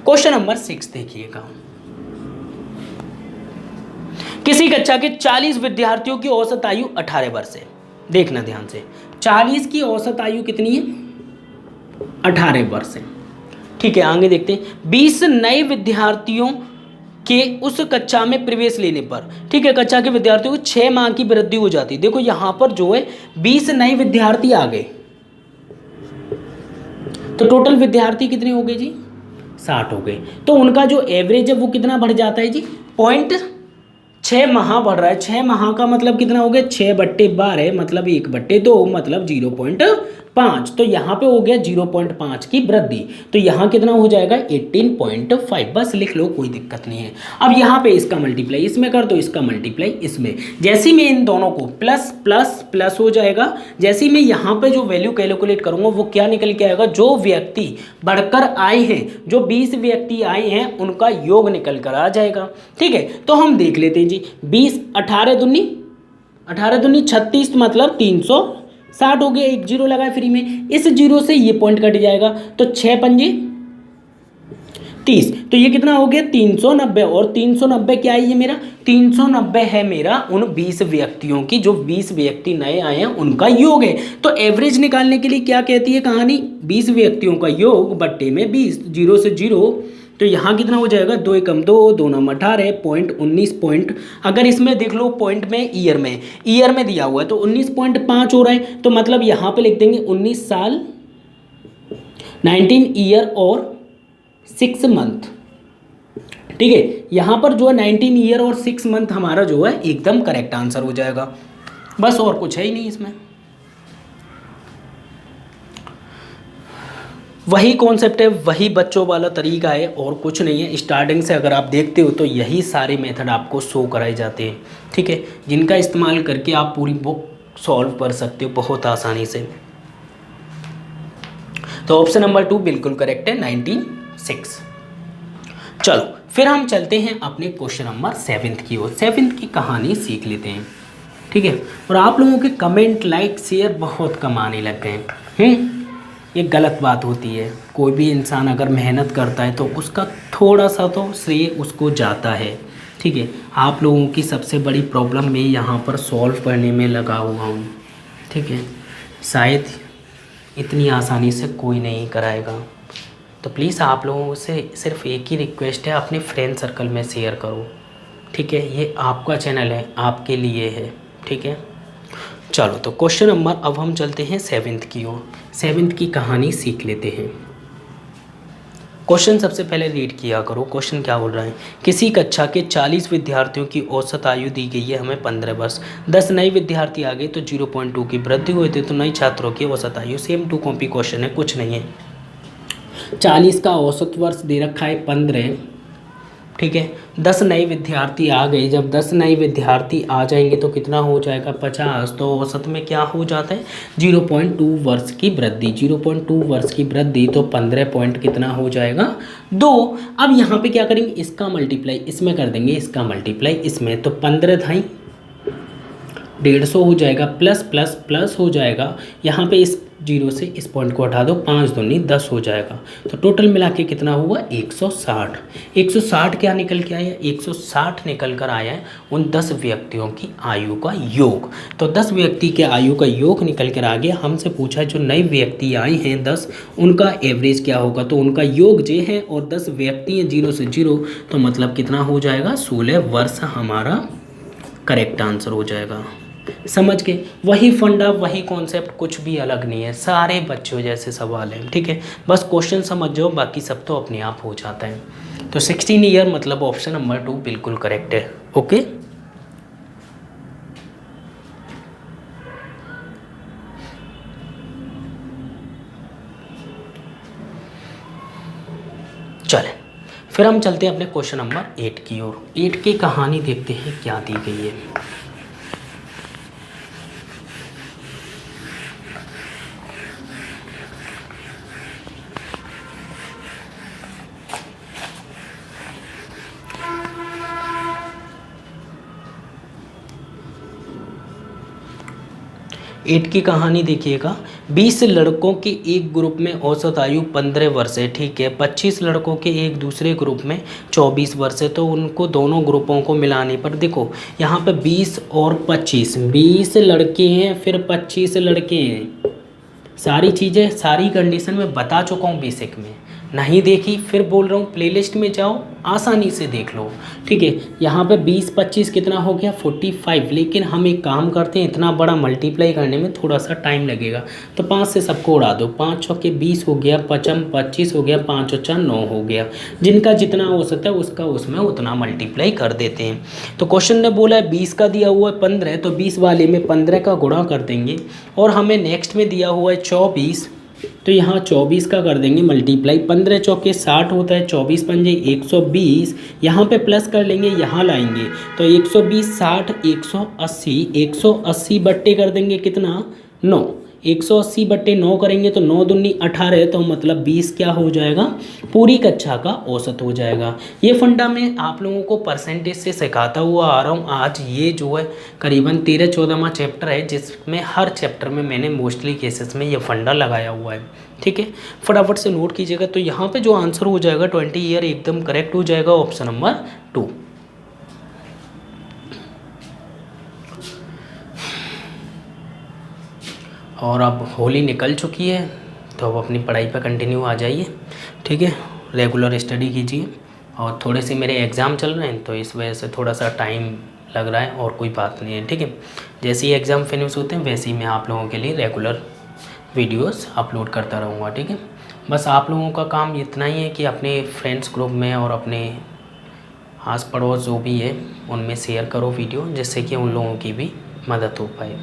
क्वेश्चन नंबर 6 देखिएगा। किसी कक्षा के 40 विद्यार्थियों की औसत आयु 18 वर्ष है। देखना ध्यान से, 40 की औसत आयु कितनी है, 18 वर्ष है। ठीक है, आगे देखते हैं। 20 नए विद्यार्थियों के उस कक्षा में प्रवेश लेने पर, ठीक है, कक्षा के विद्यार्थियों को 6 माह की वृद्धि हो जाती है। देखो यहाँ पर जो है 20 नए विद्यार्थी आ गए, तो टोटल विद्यार्थी कितने हो गए जी, 60 हो गए। तो उनका जो एवरेज है वो कितना बढ़ जाता है जी, 0.6 माह बढ़ रहा है। 6 माह का मतलब कितना हो गया, 6/12 मतलब 1/2 मतलब 0.5। तो यहाँ पे हो गया 0.5 की वृद्धि, तो यहाँ कितना हो जाएगा 18.5। बस लिख लो, कोई दिक्कत नहीं है। अब यहाँ पे इसका मल्टीप्लाई इसमें कर दो, इसका मल्टीप्लाई इसमें। जैसे ही मैं इन दोनों को प्लस प्लस प्लस हो जाएगा, जैसे ही मैं यहाँ पे जो वैल्यू कैलकुलेट करूँगा वो क्या निकल के आएगा, जो व्यक्ति बढ़कर आए हैं, जो 20 व्यक्ति आए हैं उनका योग निकल कर आ जाएगा। ठीक है, तो हम देख लेते हैं जी। 20 18 दूनी 36 मतलब 360 हो गया। एक जीरो लगा फ्री में, इस जीरो से ये पॉइंट कट जाएगा, तो 6 पंजे 30, तो ये कितना हो गया 390। और 390 क्या है, ये मेरा 390 है मेरा उन 20 व्यक्तियों की, जो 20 व्यक्ति नए आए हैं उनका योग है। तो एवरेज निकालने के लिए क्या कहती है कहानी, 20 व्यक्तियों का योग बट्टे में 20, 0 से 0, तो यहाँ कितना हो जाएगा, 2 एकम 2, 2 नम 18, 0.19 पॉइंट। अगर इसमें देख लो पॉइंट में ईयर में दिया हुआ है, तो 19.5 हो रहा है। तो मतलब यहाँ पे लिख देंगे 19 साल 19 ईयर और 6 मंथ। ठीक है, यहाँ पर जो है 19 ईयर और 6 मंथ हमारा जो है एकदम करेक्ट आंसर हो जाएगा। बस और कुछ है ही नहीं इसमें। वही कॉन्सेप्ट है, वही बच्चों वाला तरीका है और कुछ नहीं है। स्टार्टिंग से अगर आप देखते हो तो यही सारे मेथड आपको शो कराए जाते हैं, ठीक है, जिनका इस्तेमाल करके आप पूरी बुक सॉल्व कर सकते हो बहुत आसानी से। तो ऑप्शन नंबर 2 बिल्कुल करेक्ट है, 96। चलो फिर हम चलते हैं अपने क्वेश्चन नंबर 7 की ओर। 7 की कहानी सीख लेते हैं, ठीक है। और आप लोगों के कमेंट, लाइक, शेयर बहुत कम आने लग गए। ये गलत बात होती है। कोई भी इंसान अगर मेहनत करता है तो उसका थोड़ा सा तो श्रेय उसको जाता है, ठीक है। आप लोगों की सबसे बड़ी प्रॉब्लम मैं यहाँ पर सॉल्व करने में लगा हुआ हूँ, ठीक है। शायद इतनी आसानी से कोई नहीं कराएगा। तो प्लीज़ आप लोगों से सिर्फ एक ही रिक्वेस्ट है, अपने फ्रेंड सर्कल में शेयर करो, ठीक है। ये आपका चैनल है, आपके लिए है, ठीक है। चलो तो क्वेश्चन नंबर, अब हम चलते हैं 7 की ओर। 7 की कहानी सीख लेते हैं। क्वेश्चन सबसे पहले रीड किया करो। क्वेश्चन क्या बोल रहा है, किसी कक्षा के 40 विद्यार्थियों की औसत आयु दी गई है हमें 15 वर्ष। 10 नए विद्यार्थी आ गए तो 0.2 की वृद्धि हुई थी, तो नए छात्रों की औसत आयु। सेम टू कॉपी क्वेश्चन है, कुछ नहीं है। 40 का औसत वर्ष दे रखा है 15, ठीक है। 10 नए विद्यार्थी आ गए, जब 10 नए विद्यार्थी आ जाएंगे तो कितना हो जाएगा 50। तो औसत में क्या हो जाता है 0.2 वर्ष की वृद्धि। 0.2 वर्ष की वृद्धि तो 15 पॉइंट कितना हो जाएगा 2। अब यहाँ पे क्या करेंगे, इसका मल्टीप्लाई इसमें कर देंगे, इसका मल्टीप्लाई इसमें, तो 15 धाई 150 हो जाएगा, प्लस प्लस प्लस हो जाएगा। यहाँ पे इस 0 से इस पॉइंट को हटा दो, 5 दूनी 10 हो जाएगा। तो टोटल मिला के कितना हुआ 160। 160 क्या निकल के आया, 160 निकल कर आया है उन 10 व्यक्तियों की आयु का योग। तो 10 व्यक्ति के आयु का योग निकल कर आ गया। हमसे पूछा जो नए व्यक्ति आए हैं 10, उनका एवरेज क्या होगा, तो उनका योग जे है और 10 व्यक्ति हैं 0 से 0, तो मतलब कितना हो जाएगा 16 वर्ष हमारा करेक्ट आंसर हो जाएगा। समझ के, वही फंडा, वही कॉन्सेप्ट, कुछ भी अलग नहीं है, सारे बच्चों जैसे सवाल हैं, ठीक है। बस क्वेश्चन समझ जाओ, बाकी सब तो अपने आप हो जाता है। तो 16 ईयर मतलब ऑप्शन नंबर 2 बिल्कुल करेक्ट है। ओके, चलें फिर हम चलते हैं अपने क्वेश्चन नंबर 8 की ओर। 8 की कहानी देखते हैं क्या दी गई है। एट की कहानी देखिएगा। 20 लड़कों के एक ग्रुप में औसत आयु 15 वर्ष है, ठीक है। 25 लड़कों के एक दूसरे ग्रुप में 24 वर्ष है। तो उनको दोनों ग्रुपों को मिलाने पर देखो यहाँ पे 20 और 25, 20 लड़के हैं फिर 25 लड़के हैं। सारी चीज़ें, सारी कंडीशन में बता चुका हूँ बेसिक में, नहीं देखी फिर बोल रहा हूँ प्लेलिस्ट में जाओ आसानी से देख लो, ठीक है। यहाँ पे 20 25 कितना हो गया 45। लेकिन हम एक काम करते हैं, इतना बड़ा मल्टीप्लाई करने में थोड़ा सा टाइम लगेगा, तो 5 से सबको उड़ा दो। 5 चौके 20 हो गया, 5 25 हो गया, 5 और 4 9 हो गया। जिनका जितना हो सकता है उसका उसमें उतना मल्टीप्लाई कर देते हैं। तो क्वेश्चन ने बोला है 20 का दिया हुआ है 15, तो 20 वाले में 15 का गुणा कर देंगे। और हमें नेक्स्ट में दिया हुआ है 24, तो यहाँ 24 का कर देंगे मल्टीप्लाई। 15 चौके 60 होता है, 24 पंजे 120, यहाँ पे प्लस कर लेंगे, यहाँ लाएंगे तो 120 60 180, 180 बट्टे कर देंगे कितना 9, 180 बट्टे 9 करेंगे तो 9 दूनी 18, तो मतलब 20 क्या हो जाएगा पूरी कक्षा का औसत हो जाएगा। ये फंडा मैं आप लोगों को परसेंटेज से सिखाता हुआ आ रहा हूँ आज। ये जो है करीबन 13-14वां चैप्टर है, जिसमें हर चैप्टर में मैंने मोस्टली केसेस में ये फंडा लगाया हुआ है, ठीक है। फटाफट से नोट कीजिएगा। तो यहाँ पर जो आंसर हो जाएगा 20 ईयर एकदम करेक्ट हो जाएगा, ऑप्शन नंबर 2। और अब होली निकल चुकी है तो अब अपनी पढ़ाई पर कंटिन्यू आ जाइए, ठीक है। रेगुलर स्टडी कीजिए। और थोड़े से मेरे एग्ज़ाम चल रहे हैं तो इस वजह से थोड़ा सा टाइम लग रहा है, और कोई बात नहीं है, ठीक है। जैसे ही एग्ज़ाम फिनिश होते हैं वैसे ही मैं आप लोगों के लिए रेगुलर वीडियोस अपलोड करता रहूँगा, ठीक है। बस आप लोगों का काम इतना ही है कि अपने फ्रेंड्स ग्रुप में और अपने आस पड़ोस जो भी है उनमें शेयर करो वीडियो, जिससे कि उन लोगों की भी मदद हो पाए,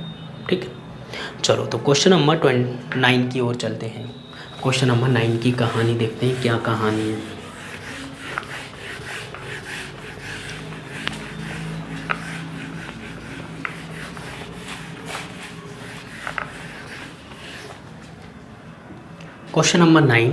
ठीक है। चलो तो क्वेश्चन नंबर 29 की ओर चलते हैं। क्वेश्चन नंबर 9 की कहानी देखते हैं, क्या कहानी है। क्वेश्चन नंबर 9,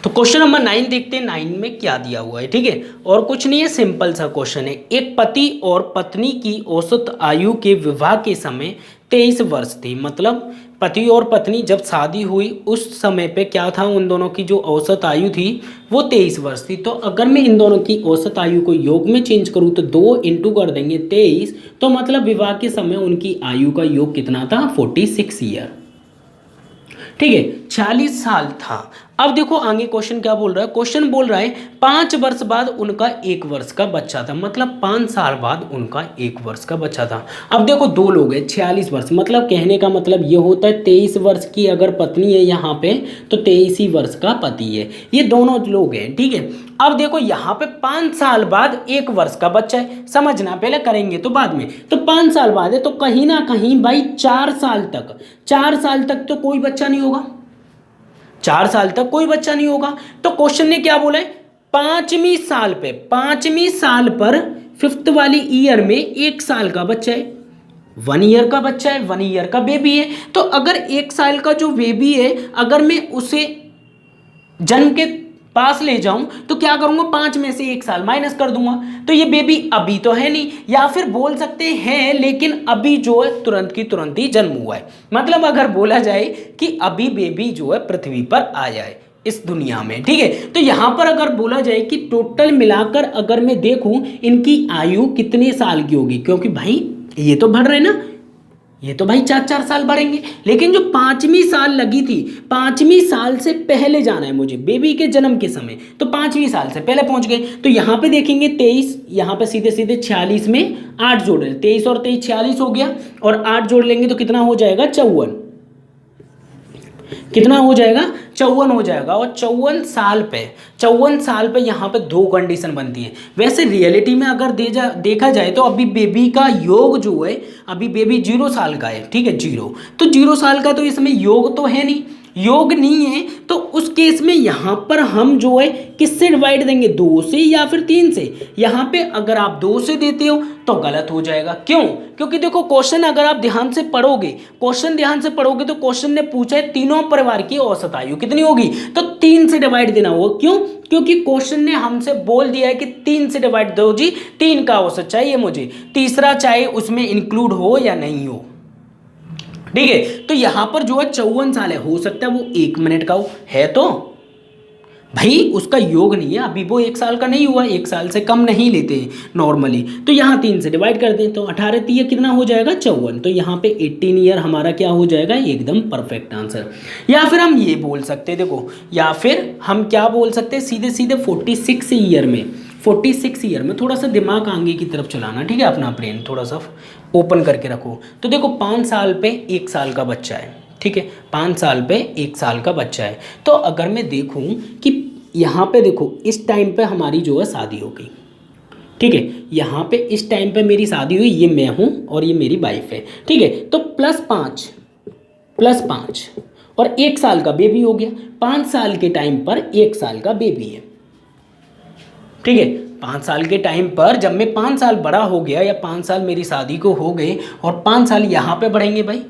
तो क्वेश्चन नंबर 9 देखते हैं 9 में क्या दिया हुआ है। ठीक है, और कुछ नहीं है, सिंपल सा क्वेश्चन है। एक पति और पत्नी की औसत आयु के विवाह के समय 23 वर्ष थी। मतलब पति और पत्नी जब शादी हुई उस समय पे क्या था, उन दोनों की जो औसत आयु थी वो 23 वर्ष थी। तो अगर मैं इन दोनों की औसत आयु को योग में चेंज करूँ तो 2 इंटू कर देंगे 23, तो मतलब विवाह के समय उनकी आयु का योग कितना था, 46 ईयर। ठीक है, 40 साल था। अब देखो आगे क्वेश्चन क्या बोल रहा है, क्वेश्चन बोल रहा है 5 वर्ष बाद उनका 1 वर्ष का बच्चा था। मतलब 5 साल बाद उनका 1 वर्ष का बच्चा था। अब देखो दो लोग हैं, 46 वर्ष, मतलब कहने का मतलब ये होता है 23 वर्ष की अगर पत्नी है यहाँ पे तो 23 ही वर्ष का पति है, ये दोनों लोग हैं। ठीक है, अब देखो यहाँ पे 5 साल बाद 1 वर्ष का बच्चा है, समझना, पहले करेंगे तो बाद में। तो 5 साल बाद है तो कहीं ना कहीं भाई 4 साल तक तो कोई बच्चा नहीं होगा, 4 साल तक कोई बच्चा नहीं होगा। तो क्वेश्चन ने क्या बोला है, 5वीं साल पर 5th वाली ईयर में 1 साल का बच्चा है, 1 ईयर का बच्चा है, 1 ईयर का बेबी है। तो अगर 1 साल का जो बेबी है अगर मैं उसे जन्म के पास ले जाऊं तो क्या करूंगा, 5 में से 1 साल माइनस कर दूंगा। तो ये बेबी अभी तो है नहीं, या फिर बोल सकते हैं लेकिन अभी जो है तुरंत की तुरंत ही जन्म हुआ है। मतलब अगर बोला जाए कि अभी बेबी जो है पृथ्वी पर आया है इस दुनिया में। ठीक है, तो यहां पर अगर बोला जाए कि टोटल मिलाकर अगर मैं देखूं इनकी आयु कितने साल की होगी, क्योंकि भाई ये तो बढ़ रहे ना, ये तो भाई 4 साल बढ़ेंगे। लेकिन जो 5वीं साल लगी थी, 5वीं साल से पहले जाना है मुझे बेबी के जन्म के समय, तो 5वीं साल से पहले पहुंच गए। तो यहाँ पे देखेंगे 23, यहाँ पे सीधे सीधे 46 में 8 जोड़ रहे, 23 और 23 46 हो गया, और 8 जोड़ लेंगे तो कितना हो जाएगा, 54। कितना हो जाएगा, 54 हो जाएगा। और 54 साल पे यहाँ पे 2 कंडीशन बनती है। वैसे रियलिटी में अगर देखा जाए तो अभी बेबी का योग जो है, अभी बेबी 0 साल का है। ठीक है, 0, तो 0 साल का तो इसमें योग तो है नहीं, योग नहीं है। तो उस केस में यहाँ पर हम जो है किससे डिवाइड देंगे, 2 से या फिर 3 से। यहाँ पे अगर आप 2 से देते हो तो गलत हो जाएगा। क्यों, क्योंकि देखो क्वेश्चन अगर आप ध्यान से पढ़ोगे तो क्वेश्चन ने पूछा है तीनों परिवार की औसत आयु कितनी होगी, तो 3 से डिवाइड देना होगा। क्यों, क्योंकि क्वेश्चन ने हमसे बोल दिया है कि 3 से डिवाइड दो जी, 3 का औसत चाहिए मुझे, तीसरा चाहे उसमें इंक्लूड हो या नहीं हो। ठीक है, तो यहां पर जो है 54 साल है, हो सकता है वो 1 मिनट का है तो भाई उसका योग नहीं है, अभी वो 1 साल का नहीं हुआ, 1 साल से कम नहीं लेते नॉर्मली। तो यहाँ 3 से डिवाइड कर दें तो 18 3 कितना हो जाएगा, 54। तो यहाँ पे 18 ईयर हमारा क्या हो जाएगा, एकदम परफेक्ट आंसर। या फिर हम ये बोल सकते हैं, देखो या फिर हम क्या बोल सकते हैं, सीधे सीधे 46 ईयर में थोड़ा सा दिमाग आगे की तरफ चलाना। ठीक है, अपना ब्रेन थोड़ा सा ओपन करके रखो। तो देखो 5 साल पे 1 साल का बच्चा है। ठीक है, 5 साल पे 1 साल का बच्चा है। तो अगर मैं देखूं कि यहाँ पे देखो इस टाइम पे हमारी जो है शादी हो गई। ठीक है, यहाँ पे इस टाइम पे मेरी शादी हुई, ये मैं हूँ और ये मेरी वाइफ है। ठीक है, तो +5 और 1 साल का बेबी हो गया। 5 साल के टाइम पर 1 साल का बेबी है। ठीक है, 5 साल के टाइम पर जब मैं 5 साल बड़ा हो गया या 5 साल मेरी शादी को हो गए और 5 साल यहाँ पे बढ़ेंगे भाई,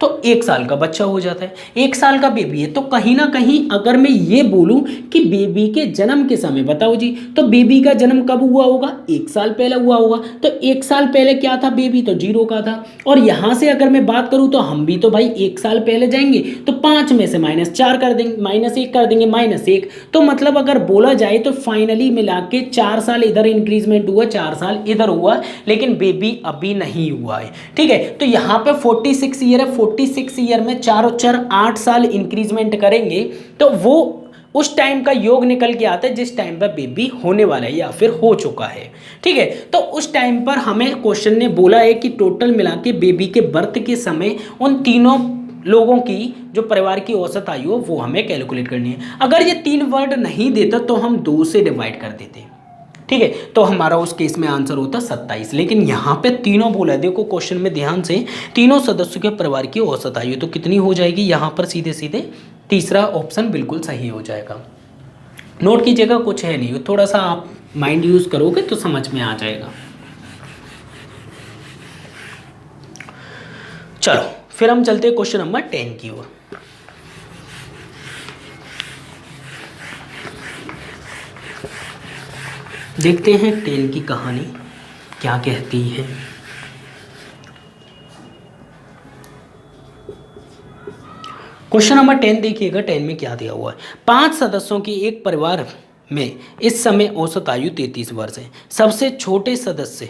तो 1 साल का बच्चा हो जाता है, 1 साल का बेबी है। तो कहीं ना कहीं अगर मैं ये बोलूं कि बेबी के जन्म के समय, बताओ जी, तो बेबी का जन्म कब हुआ होगा, 1 साल पहले हुआ होगा। तो 1 साल पहले क्या था बेबी, तो 0 का था। और यहाँ से अगर मैं बात करूँ तो हम भी तो भाई 1 साल पहले जाएंगे, तो 5 में से -4 कर देंगे, -1 कर देंगे, -1। तो मतलब अगर बोला जाए तो फाइनली मिला के 4 साल इधर इंक्रीजमेंट हुआ, 4 साल इधर हुआ, लेकिन बेबी अभी नहीं हुआ है। ठीक है, तो यहाँ पे 46 ईयर है, 46 ईयर में 4 और 4 8 साल इंक्रीजमेंट करेंगे तो वो उस टाइम का योग निकल के आता है जिस टाइम पर बेबी होने वाला है या फिर हो चुका है। ठीक है, तो उस टाइम पर हमें क्वेश्चन ने बोला है कि टोटल मिला के बेबी के बर्थ के समय उन तीनों लोगों की जो परिवार की औसत आयु वो हमें कैलकुलेट करनी है। अगर ये 3 वर्ड नहीं देता तो हम 2 से डिवाइड कर देते। ठीक है, तो हमारा उस केस में आंसर होता 27। लेकिन यहाँ पे तीनों बोला है, देखो क्वेश्चन में ध्यान से, तीनों सदस्यों के परिवार की औसत आयु, तो कितनी हो जाएगी यहाँ पर सीधे सीधे तीसरा ऑप्शन बिल्कुल सही हो जाएगा। नोट कीजिएगा, कुछ है नहीं, थोड़ा सा आप माइंड यूज करोगे तो समझ में आ जाएगा। चलो फिर हम चलते हैं क्वेश्चन नंबर 10 की ओर। देखते हैं 10 की कहानी क्या कहती है। क्वेश्चन नंबर 10 देखिएगा, 10 में क्या दिया हुआ है। 5 सदस्यों की एक परिवार में इस समय औसत आयु 33 वर्ष है। सबसे छोटे सदस्य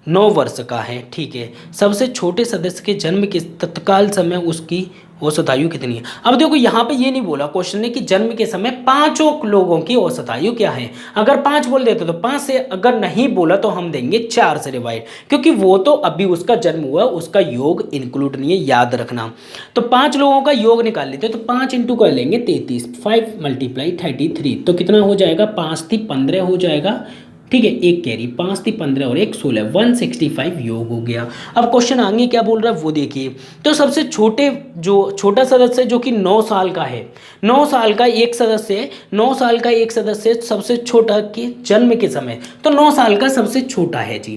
9 वर्ष का है, ठीक है। सबसे छोटे सदस्य के जन्म के तत्काल समय उसकी औसत आयु कितनी है। अब देखो यहाँ पे ये नहीं बोला क्वेश्चन ने कि जन्म के समय पांचों लोगों की औसत आयु क्या है। अगर 5 बोल देते तो 5 से, अगर नहीं बोला तो हम देंगे 4 से डिवाइड, क्योंकि वो तो अभी उसका जन्म हुआ, उसका योग इंक्लूड नहीं है, याद रखना। तो 5 लोगों का योग निकाल लेते तो 5 इंटू कर लेंगे 33, 5 मल्टीप्लाई 33, तो कितना हो जाएगा, 5 3 15 हो जाएगा, ठीक है। एक कैरी, 5 3 15 और 1 16, 165 योग हो गया। अब क्वेश्चन आगे क्या बोल रहा है वो देखिए। तो सबसे छोटा सदस्य जो कि 9 साल का है, 9 साल का एक सदस्य है, 9 साल का एक सदस्य सबसे छोटा के जन्म के समय, तो 9 साल का सबसे छोटा है जी।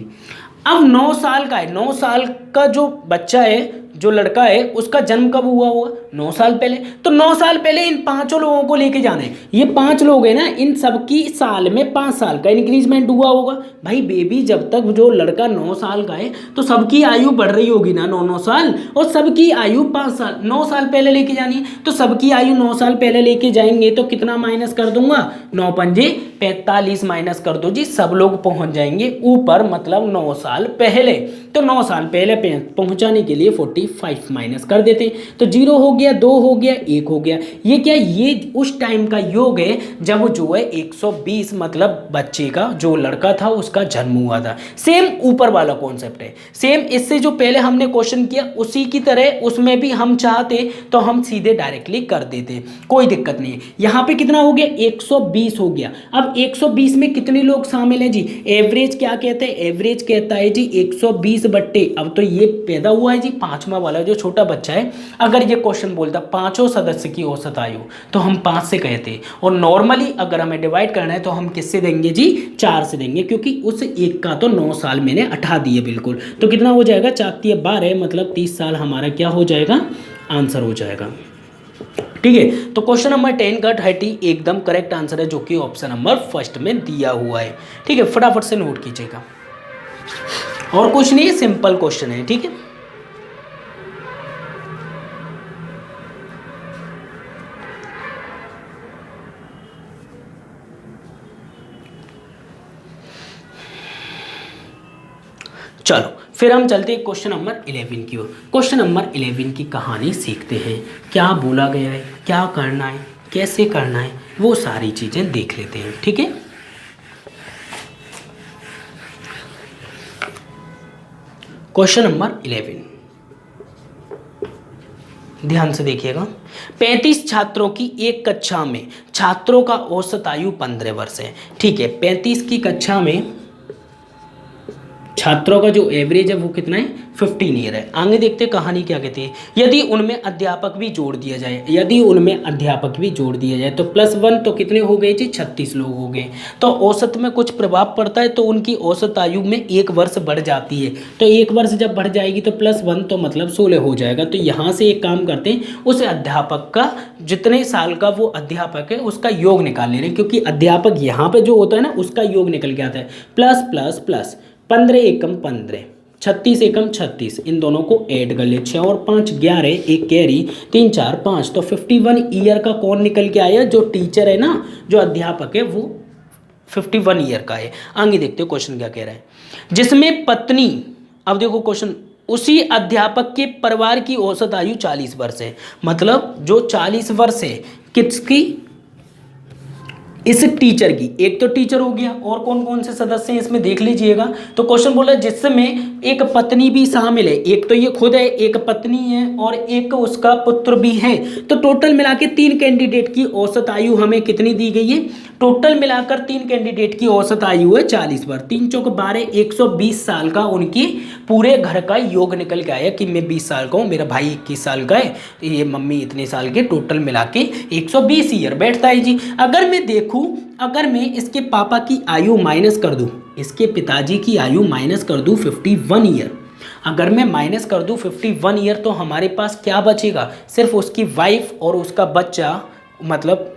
अब 9 साल का है, 9 साल का जो बच्चा है, जो लड़का है, उसका जन्म कब हुआ होगा, 9 साल पहले। तो 9 साल पहले इन पांचों लोगों को लेके जाना है। ये 5 लोग हैं ना, इन सबकी साल में 5 साल का इंक्रीजमेंट हुआ होगा। भाई बेबी जब तक जो लड़का 9 साल का है तो सबकी आयु बढ़ रही होगी ना 9 साल, और सबकी आयु 5 साल, 9 साल पहले लेके जानी है। तो सबकी आयु 9 साल पहले लेके जाएंगे तो कितना माइनस कर दूंगा, 9 पंजे 45 माइनस कर दो जी, सब लोग पहुंच जाएंगे ऊपर, मतलब 9 साल पहले। तो 9 साल पहले पहुंचाने के लिए 45 माइनस कर देते, तो 0 हो गया, 2 हो गया, 1 हो गया। ये क्या, ये उस टाइम का योग है जब जो है 120, मतलब बच्चे का, जो लड़का था उसका जन्म हुआ था। सेम ऊपर वाला कॉन्सेप्ट है, सेम इससे जो पहले हमने क्वेश्चन किया उसी की तरह उसमें भी हम चाहते तो हम सीधे डायरेक्टली कर देते, कोई दिक्कत नहीं है। यहाँ पे कितना हो गया, 120 हो गया। अब 120 में कितने लोग शामिल हैं जी, एवरेज क्या कहते हैं, एवरेज कहता है जी 120 बट्टे, अब तो ये पैदा हुआ है जी 5वां वाला जो छोटा बच्चा है। अगर ये क्वेश्चन बोलता 5 सदस्य की औसत आयु तो हम 5 से कहते, और नॉर्मली अगर हमें डिवाइड करना है तो हम किससे देंगे जी, 4 से देंगे, क्योंकि उस एक का तो 9 साल मैंने हटा दिए बिल्कुल। तो कितना हो जाएगा, 4 12, मतलब 30 साल हमारा क्या हो जाएगा, आंसर हो जाएगा, ठीक है। तो क्वेश्चन नंबर 10 का 30 एकदम करेक्ट आंसर है, जो कि ऑप्शन नंबर फर्स्ट में दिया हुआ है, ठीक है। फटाफट से नोट कीजिएगा, और कुछ नहीं है, सिंपल क्वेश्चन है, ठीक है। चलो फिर हम चलते हैं क्वेश्चन नंबर 11 की ओर। क्वेश्चन नंबर 11 की कहानी सीखते हैं, क्या बोला गया है, क्या करना है, कैसे करना है, वो सारी चीजें देख लेते हैं, ठीक है। क्वेश्चन नंबर 11 ध्यान से देखिएगा। 35 छात्रों की एक कक्षा में छात्रों का औसत आयु 15 वर्ष है, ठीक है। 35 की कक्षा में छात्रों का जो एवरेज है वो कितना है, 15 ईयर है। आगे देखते कहानी क्या कहती है। यदि उनमें अध्यापक भी जोड़ दिया जाए, यदि उनमें अध्यापक भी जोड़ दिया जाए तो +1 तो कितने हो गए जी, 36 लोग हो गए। तो औसत में कुछ प्रभाव पड़ता है, तो उनकी औसत आयु में 1 वर्ष बढ़ जाती है। तो 1 वर्ष जब बढ़ जाएगी तो +1 तो मतलब 16 हो जाएगा। तो यहाँ से एक काम करते हैं, उस अध्यापक का जितने साल का वो अध्यापक है उसका योग निकाल ले रहे हैं, क्योंकि अध्यापक यहाँ पे जो होता है ना उसका योग निकल के आता है। प्लस प्लस प्लस 15 एकम 15, 36 एकम 36, इन दोनों को ऐड कर ले, 6 और 5 11, एक कैरी, 3 4 5, तो 51 ईयर का कौन निकल के आया, जो टीचर है ना, जो अध्यापक है वो 51 ईयर का है। आगे देखते हो क्वेश्चन क्या कह रहा है। जिसमें पत्नी, अब देखो क्वेश्चन, उसी अध्यापक के परिवार की औसत आयु 40 वर्ष है, मतलब जो 40 वर्ष है किसकी, इस टीचर की, एक तो टीचर हो गया और कौन कौन से सदस्य हैं इसमें देख लीजिएगा। तो क्वेश्चन बोला जिसमें एक पत्नी भी शामिल है, एक तो ये खुद है, एक पत्नी है और एक उसका पुत्र भी है। तो टोटल मिला के 3 कैंडिडेट की औसत आयु हमें कितनी दी गई है? टोटल मिलाकर 3 कैंडिडेट की औसत आयु है 40 वर्ष। 3 चौक 12, 120 साल का उनकी पूरे घर का योग निकल के आया कि मैं 20 साल का हूँ, मेरा भाई 21 साल का है, ये मम्मी इतने साल के, टोटल मिला के 120 ईयर बैठता है जी। अगर मैं देखूँ, अगर मैं इसके पापा की आयु माइनस कर दूं, इसके पिताजी की आयु माइनस कर दूं 51 ईयर, अगर मैं माइनस कर दूं 51 ईयर, तो हमारे पास क्या बचेगा? सिर्फ उसकी वाइफ और उसका बच्चा, मतलब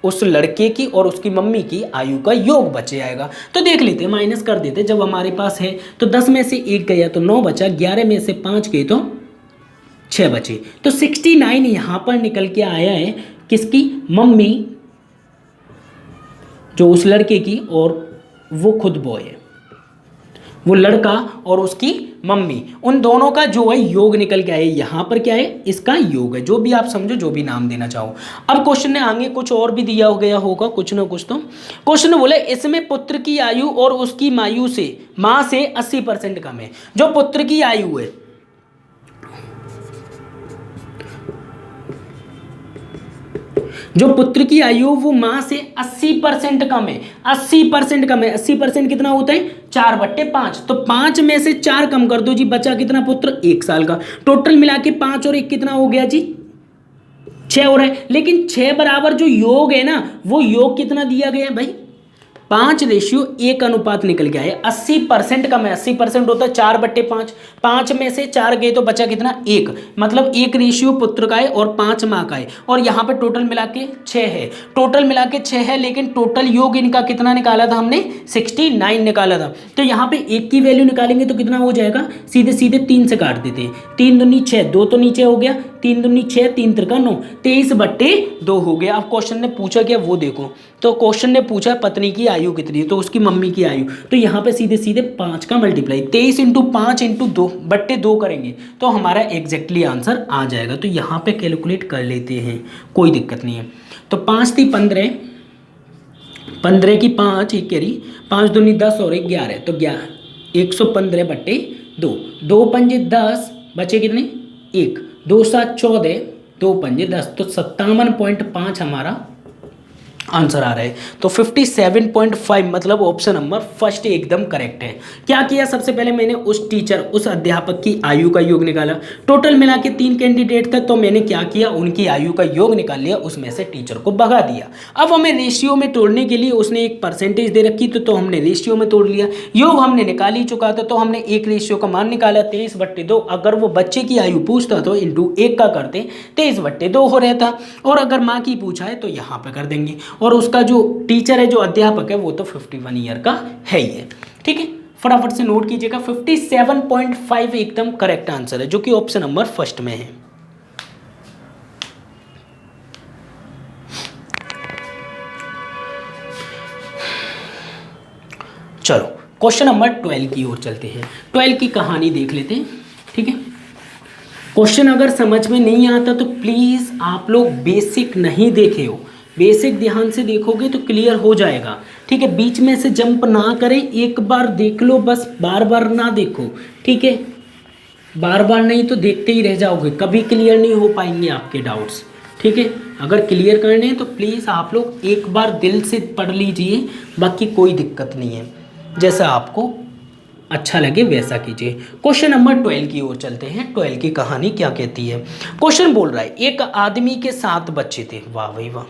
उस लड़के की और उसकी मम्मी की आयु का योग बच जाएगा। तो देख लेते, माइनस कर देते। जब हमारे पास है तो 10 में से 1 गया तो 9 बचा, 11 में से 5 गए तो 6 बचे। तो 69 यहाँ पर निकल के आया है किसकी? मम्मी, जो उस लड़के की, और वो खुद बॉय है, वो लड़का और उसकी मम्मी, उन दोनों का जो है योग निकल के आए। यहाँ पर क्या है? इसका योग है, जो भी आप समझो, जो भी नाम देना चाहो। अब क्वेश्चन ने आगे कुछ और भी दिया हो गया होगा, कुछ ना कुछ। तो क्वेश्चन ने बोले इसमें पुत्र की आयु और उसकी माँ से 80% कम है। जो पुत्र की आयु है, जो पुत्र की आयु वो माँ से 80% कम है। 80% कम है। 80% कितना होता है? 4/5। तो 5 में से 4 कम कर दो जी, बचा कितना पुत्र? 1 साल का। टोटल मिला के 5 और 1 कितना हो गया जी? 6 हो रहा है। लेकिन 6 बराबर जो योग है ना, वो योग कितना दिया गया है भाई? 5:1 अनुपात निकल गया है। 80% कम है। 80% होता है 4/5। 5 में से 4 गए तो बचा कितना? 1। मतलब 1 रेशियो पुत्र का है और 5 माँ का है। और यहाँ पे टोटल मिला के 6 है। टोटल मिला के 6 है, लेकिन टोटल योग इनका कितना निकाला था हमने? 69 निकाला था। तो यहाँ पे 1 की वैल्यू निकालेंगे तो कितना हो जाएगा? सीधे सीधे 3 से काट देते हैं। 3 दूनी 6, 2 तो नीचे हो गया, 3 दूनी 6, 3 त्रिका 9, 23/2 हो गया। अब क्वेश्चन ने पूछा क्या, वो देखो। तो क्वेश्चन ने पूछा पत्नी की आयु कितनी है, तो उसकी मम्मी की आयु, तो यहाँ पे सीधे सीधे 5 का मल्टीप्लाई, 23 × 5 × 2/2 करेंगे तो हमारा एग्जैक्टली आंसर आ जाएगा। तो यहाँ पे कैलकुलेट कर लेते हैं, कोई दिक्कत नहीं है। तो 5 थी 15, 15 की 5 एक करी, 5 दूनी 10 और 1 11, तो 115/2, 2 पंजे 10, बचे कितने? 1, 2 7 14, 2 पंजे 10, तो 57.5 हमारा आंसर आ रहा है। तो 57.5 मतलब ऑप्शन नंबर फर्स्ट एकदम करेक्ट है। क्या किया? सबसे पहले मैंने उस टीचर, उस अध्यापक की आयु का योग निकाला। टोटल मिला के 3 कैंडिडेट थे, तो मैंने क्या किया? उनकी आयु का योग निकाल लिया, उसमें से टीचर को भगा दिया। अब हमें रेशियो में तोड़ने के लिए उसने एक परसेंटेज दे रखी थी, तो हमने रेशियो में तोड़ लिया। योग हमने निकाल ही चुका था, तो हमने एक रेशियो का मान निकाला 23/2। अगर वो बच्चे की आयु पूछता तो इंटू 1 का करते 23/2 हो रहता। और अगर माँ की पूछा है तो यहाँ पे कर देंगे। और उसका जो टीचर है, जो अध्यापक है, वो तो 51 ईयर का है ही है। ठीक है, फटाफट से नोट कीजिएगा। 57.5 एकदम करेक्ट आंसर है, जो कि ऑप्शन नंबर फर्स्ट में है। चलो क्वेश्चन नंबर 12 की ओर चलते हैं। 12 की कहानी देख लेते हैं। ठीक है, क्वेश्चन अगर समझ में नहीं आता तो प्लीज आप लोग बेसिक नहीं देखे हो, बेसिक ध्यान से देखोगे तो क्लियर हो जाएगा। ठीक है, बीच में से जंप ना करें, एक बार देख लो बस, बार बार ना देखो। ठीक है, बार बार नहीं तो देखते ही रह जाओगे, कभी क्लियर नहीं हो पाएंगे आपके डाउट्स। ठीक है, अगर क्लियर करने हैं तो प्लीज़ आप लोग एक बार दिल से पढ़ लीजिए, बाकी कोई दिक्कत नहीं है, जैसा आपको अच्छा लगे वैसा कीजिए। क्वेश्चन नंबर 12 की ओर चलते हैं। 12 की कहानी क्या कहती है? क्वेश्चन बोल रहा है एक आदमी के 7 बच्चे थे। वाह भाई वाह,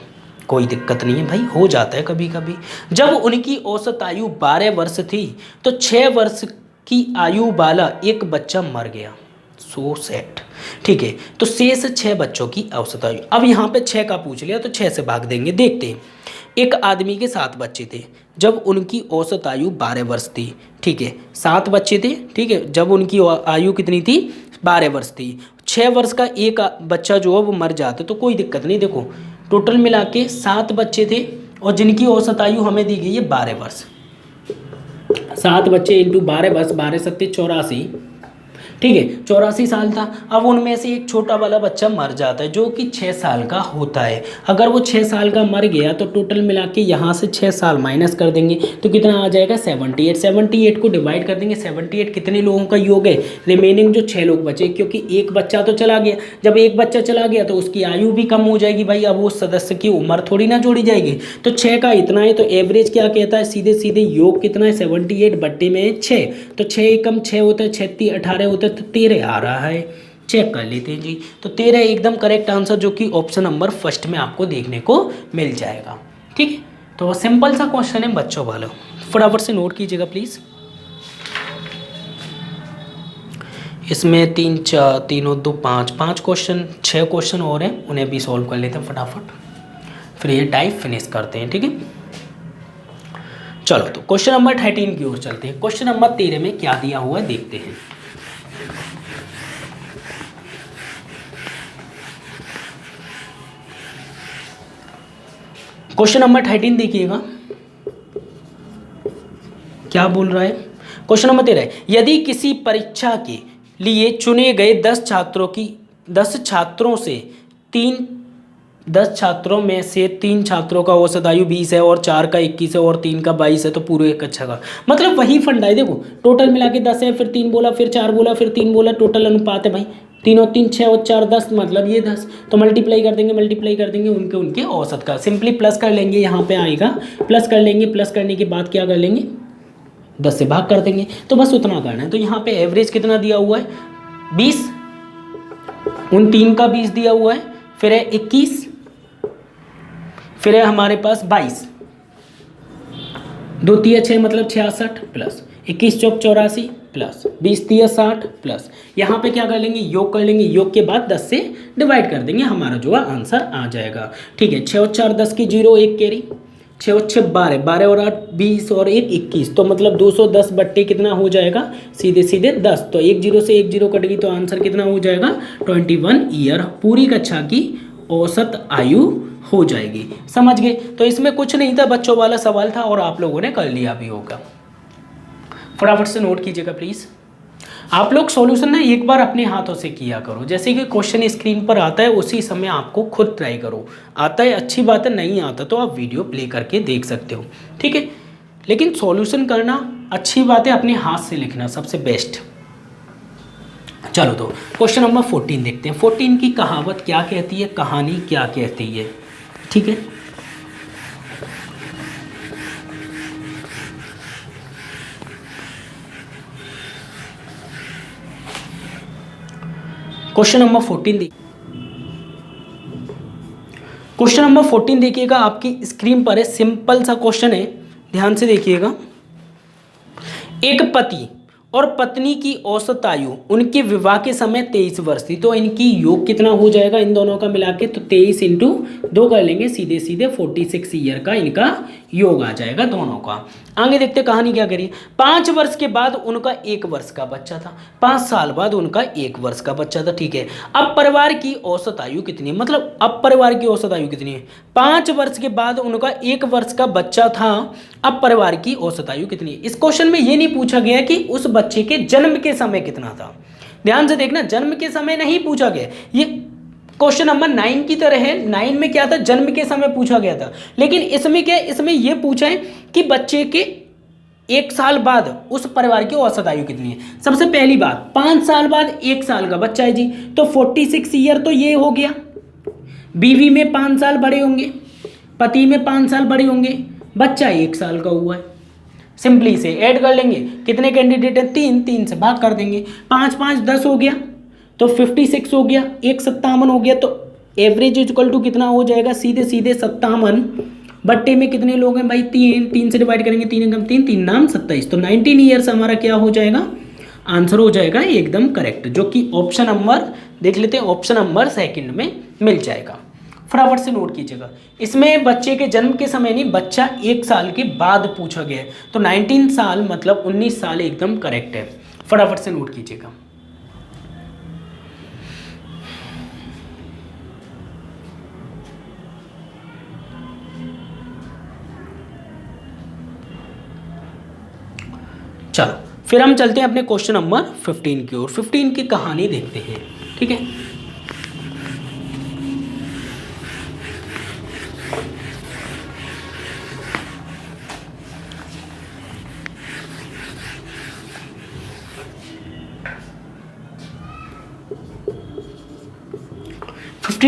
कोई दिक्कत नहीं है भाई, हो जाता है कभी कभी। जब उनकी औसत आयु 12 वर्ष थी तो 6 वर्ष की आयु वाला एक बच्चा मर गया। So sad. ठीक है, तो शेष 6 बच्चों की औसत आयु। अब यहाँ पे 6 का पूछ लिया तो 6 से भाग देंगे। देखते हैं, एक आदमी के 7 बच्चे थे जब उनकी औसत आयु 12 वर्ष थी। ठीक है, 7 बच्चे थे। ठीक है, जब उनकी आयु कितनी थी? 12 वर्ष थी। 6 वर्ष का एक बच्चा जो है वो मर जाता, तो कोई दिक्कत नहीं। देखो टोटल मिला के 7 बच्चे थे और जिनकी औसत आयु हमें दी गई है 12 वर्ष। 7 बच्चे इंटू 12 वर्ष, 12 × 7 = 84। ठीक है, 84 साल था। अब उनमें से एक छोटा वाला बच्चा मर जाता है जो कि 6 साल का होता है। अगर वो 6 साल का मर गया तो टोटल मिला के यहाँ से 6 साल माइनस कर देंगे तो कितना आ जाएगा 78। 78 को डिवाइड कर देंगे, 78 कितने लोगों का योग है, रिमेनिंग जो 6 लोग बचे, क्योंकि एक बच्चा तो चला गया। जब एक बच्चा चला गया तो उसकी आयु भी कम हो जाएगी भाई, अब उस सदस्य की उम्र थोड़ी ना जोड़ी जाएगी। तो 6 का इतना है, तो एवरेज क्या कहता है, सीधे सीधे योग कितना है 78 बट्टे में 6, तो 6 एकम 6 होता है, 6 3 18 होता है, तो 13 आ रहा है। चेक कर लेते हैं जी, तो 13 एकदम करेक्ट आंसर, जो कि ऑप्शन नंबर फर्स्ट में आपको देखने को मिल जाएगा। ठीक है, तो सिंपल सा क्वेश्चन है बच्चों वाला, फटाफट से नोट कीजिएगा प्लीज़। इसमें 3 4 3 और 2 5 5 क्वेश्चन, 6 क्वेश्चन और हैं, उन्हें भी सॉल्व कर लेते हैं फटाफट, फिर ये टाइप फिनिश करते हैं। ठीक है, चलो तो क्वेश्चन नंबर 13 की ओर चलते हैं। क्वेश्चन नंबर 13 में क्या दिया हुआ है देखते हैं। क्वेश्चन नंबर 13 देखिएगा क्या बोल रहा है। क्वेश्चन नंबर 13 है, यदि किसी परीक्षा के लिए चुने गए 10 छात्रों में से 3 छात्रों का औसत आयु 20 है और 4 का 21 है और 3 का 22 है, तो पूरे एक कक्षा का मतलब वही फंडा है। देखो टोटल मिला के 10 है, फिर 3 बोला, फिर 4 बोला, फिर 3 बोला, टोटल अनुपात है भाई 3 और 3 6 और 4 10, मतलब ये 10, तो मल्टीप्लाई कर देंगे उनके औसत का, सिंपली प्लस कर लेंगे, यहाँ पे आएगा प्लस कर लेंगे, प्लस करने के बाद क्या कर लेंगे 10 से भाग कर देंगे, तो बस उतना करना है। तो यहाँ पे एवरेज कितना दिया हुआ है 20, उन 3 का 20 दिया हुआ है, फिर है 21, फिर है हमारे पास 22, 2 3 6 मतलब 66 प्लस 21 चौक 84 प्लस 20 3 60 प्लस, यहाँ पे क्या कर लेंगे योग कर लेंगे, योग के बाद 10 से डिवाइड कर देंगे, हमारा जो है आंसर आ जाएगा। ठीक है, 6 और 4 10 की 0 1 कैरी, 6 और 6 12, 12 और 8 20 और 1 21, तो मतलब 210 बट्टे कितना हो जाएगा सीधे सीधे 10, तो 1 0 से 1 0 कट गई, तो आंसर कितना हो जाएगा 21 ईयर, पूरी कक्षा की औसत आयु हो जाएगी। समझ गए, तो इसमें कुछ नहीं था, बच्चों वाला सवाल था और आप लोगों ने कर लिया भी होगा। फटाफट से नोट कीजिएगा प्लीज़। आप लोग सॉल्यूशन ना एक बार अपने हाथों से किया करो, जैसे कि क्वेश्चन स्क्रीन पर आता है उसी समय आपको खुद ट्राई करो, आता है अच्छी बात है, नहीं आता तो आप वीडियो प्ले करके देख सकते हो। ठीक है, लेकिन सॉल्यूशन करना अच्छी बात है, अपने हाथ से लिखना सबसे बेस्ट। चलो तो क्वेश्चन नंबर 14 देखते हैं। 14 की कहावत क्या कहती है, कहानी क्या कहती है। ठीक है, क्वेश्चन नंबर 14 क्वेश्चन नंबर 14 देखिएगा, आपकी स्क्रीन पर है, सिंपल सा क्वेश्चन है, ध्यान से देखिएगा। एक पति और पत्नी की औसत आयु उनके विवाह के समय 23 वर्ष थी, तो इनकी योग कितना हो जाएगा इन दोनों का मिला के, तो 23 इंटू 2 कर लेंगे, सीधे सीधे 46 ईयर का इनका योग आ जाएगा दोनों का। आगे देखते कहानी क्या करिए। 5 वर्ष के बाद उनका 1 वर्ष का बच्चा था, 5 साल बाद उनका 1 वर्ष का बच्चा था। ठीक है, अब परिवार की औसत आयु कितनी है, मतलब अब परिवार की औसत आयु कितनी है, 5 वर्ष के बाद उनका 1 वर्ष का बच्चा था, अब परिवार की औसत आयु कितनी है। इस क्वेश्चन में ये नहीं पूछा गया कि उस बच्चे के जन्म के समय कितना था, ध्यान से देखना, जन्म के समय नहीं पूछा गया, ये क्वेश्चन नंबर 9 की तरह है। 9 में क्या था, जन्म के समय पूछा गया था, लेकिन इसमें क्या है, इसमें यह पूछा है कि बच्चे के 1 साल बाद उस परिवार की औसत आयु कितनी है। सबसे पहली बात, 5 साल बाद 1 साल का बच्चा है जी, तो 46 ईयर तो ये हो गया, बीवी में 5 साल बड़े होंगे, पति में 5 साल बड़े होंगे, बच्चा 1 साल का हुआ है, सिंपली से ऐड कर लेंगे, कितने कैंडिडेट हैं 3, 3 से भाग कर देंगे, 5 5 10 हो गया, तो 56 हो गया, 1 57 हो गया, तो एवरेज इक्वल टू कितना हो जाएगा, सीधे सीधे 57 बट्टे में कितने लोग हैं भाई 3, 3 से डिवाइड करेंगे, 3 एकम 3, 3 नाम 27, तो 19 ईयर्स हमारा क्या हो जाएगा, आंसर हो जाएगा एकदम करेक्ट, जो कि ऑप्शन नंबर देख लेते हैं, ऑप्शन नंबर 2 में मिल जाएगा। फटाफट से नोट कीजिएगा, इसमें बच्चे के जन्म के समय नहीं, बच्चा 1 साल के बाद पूछा गया है, तो 19 साल मतलब 19 साल एकदम करेक्ट है। फटाफट से नोट कीजिएगा। चलो फिर हम चलते हैं अपने क्वेश्चन नंबर 15 की ओर। 15 की कहानी देखते हैं, ठीक है।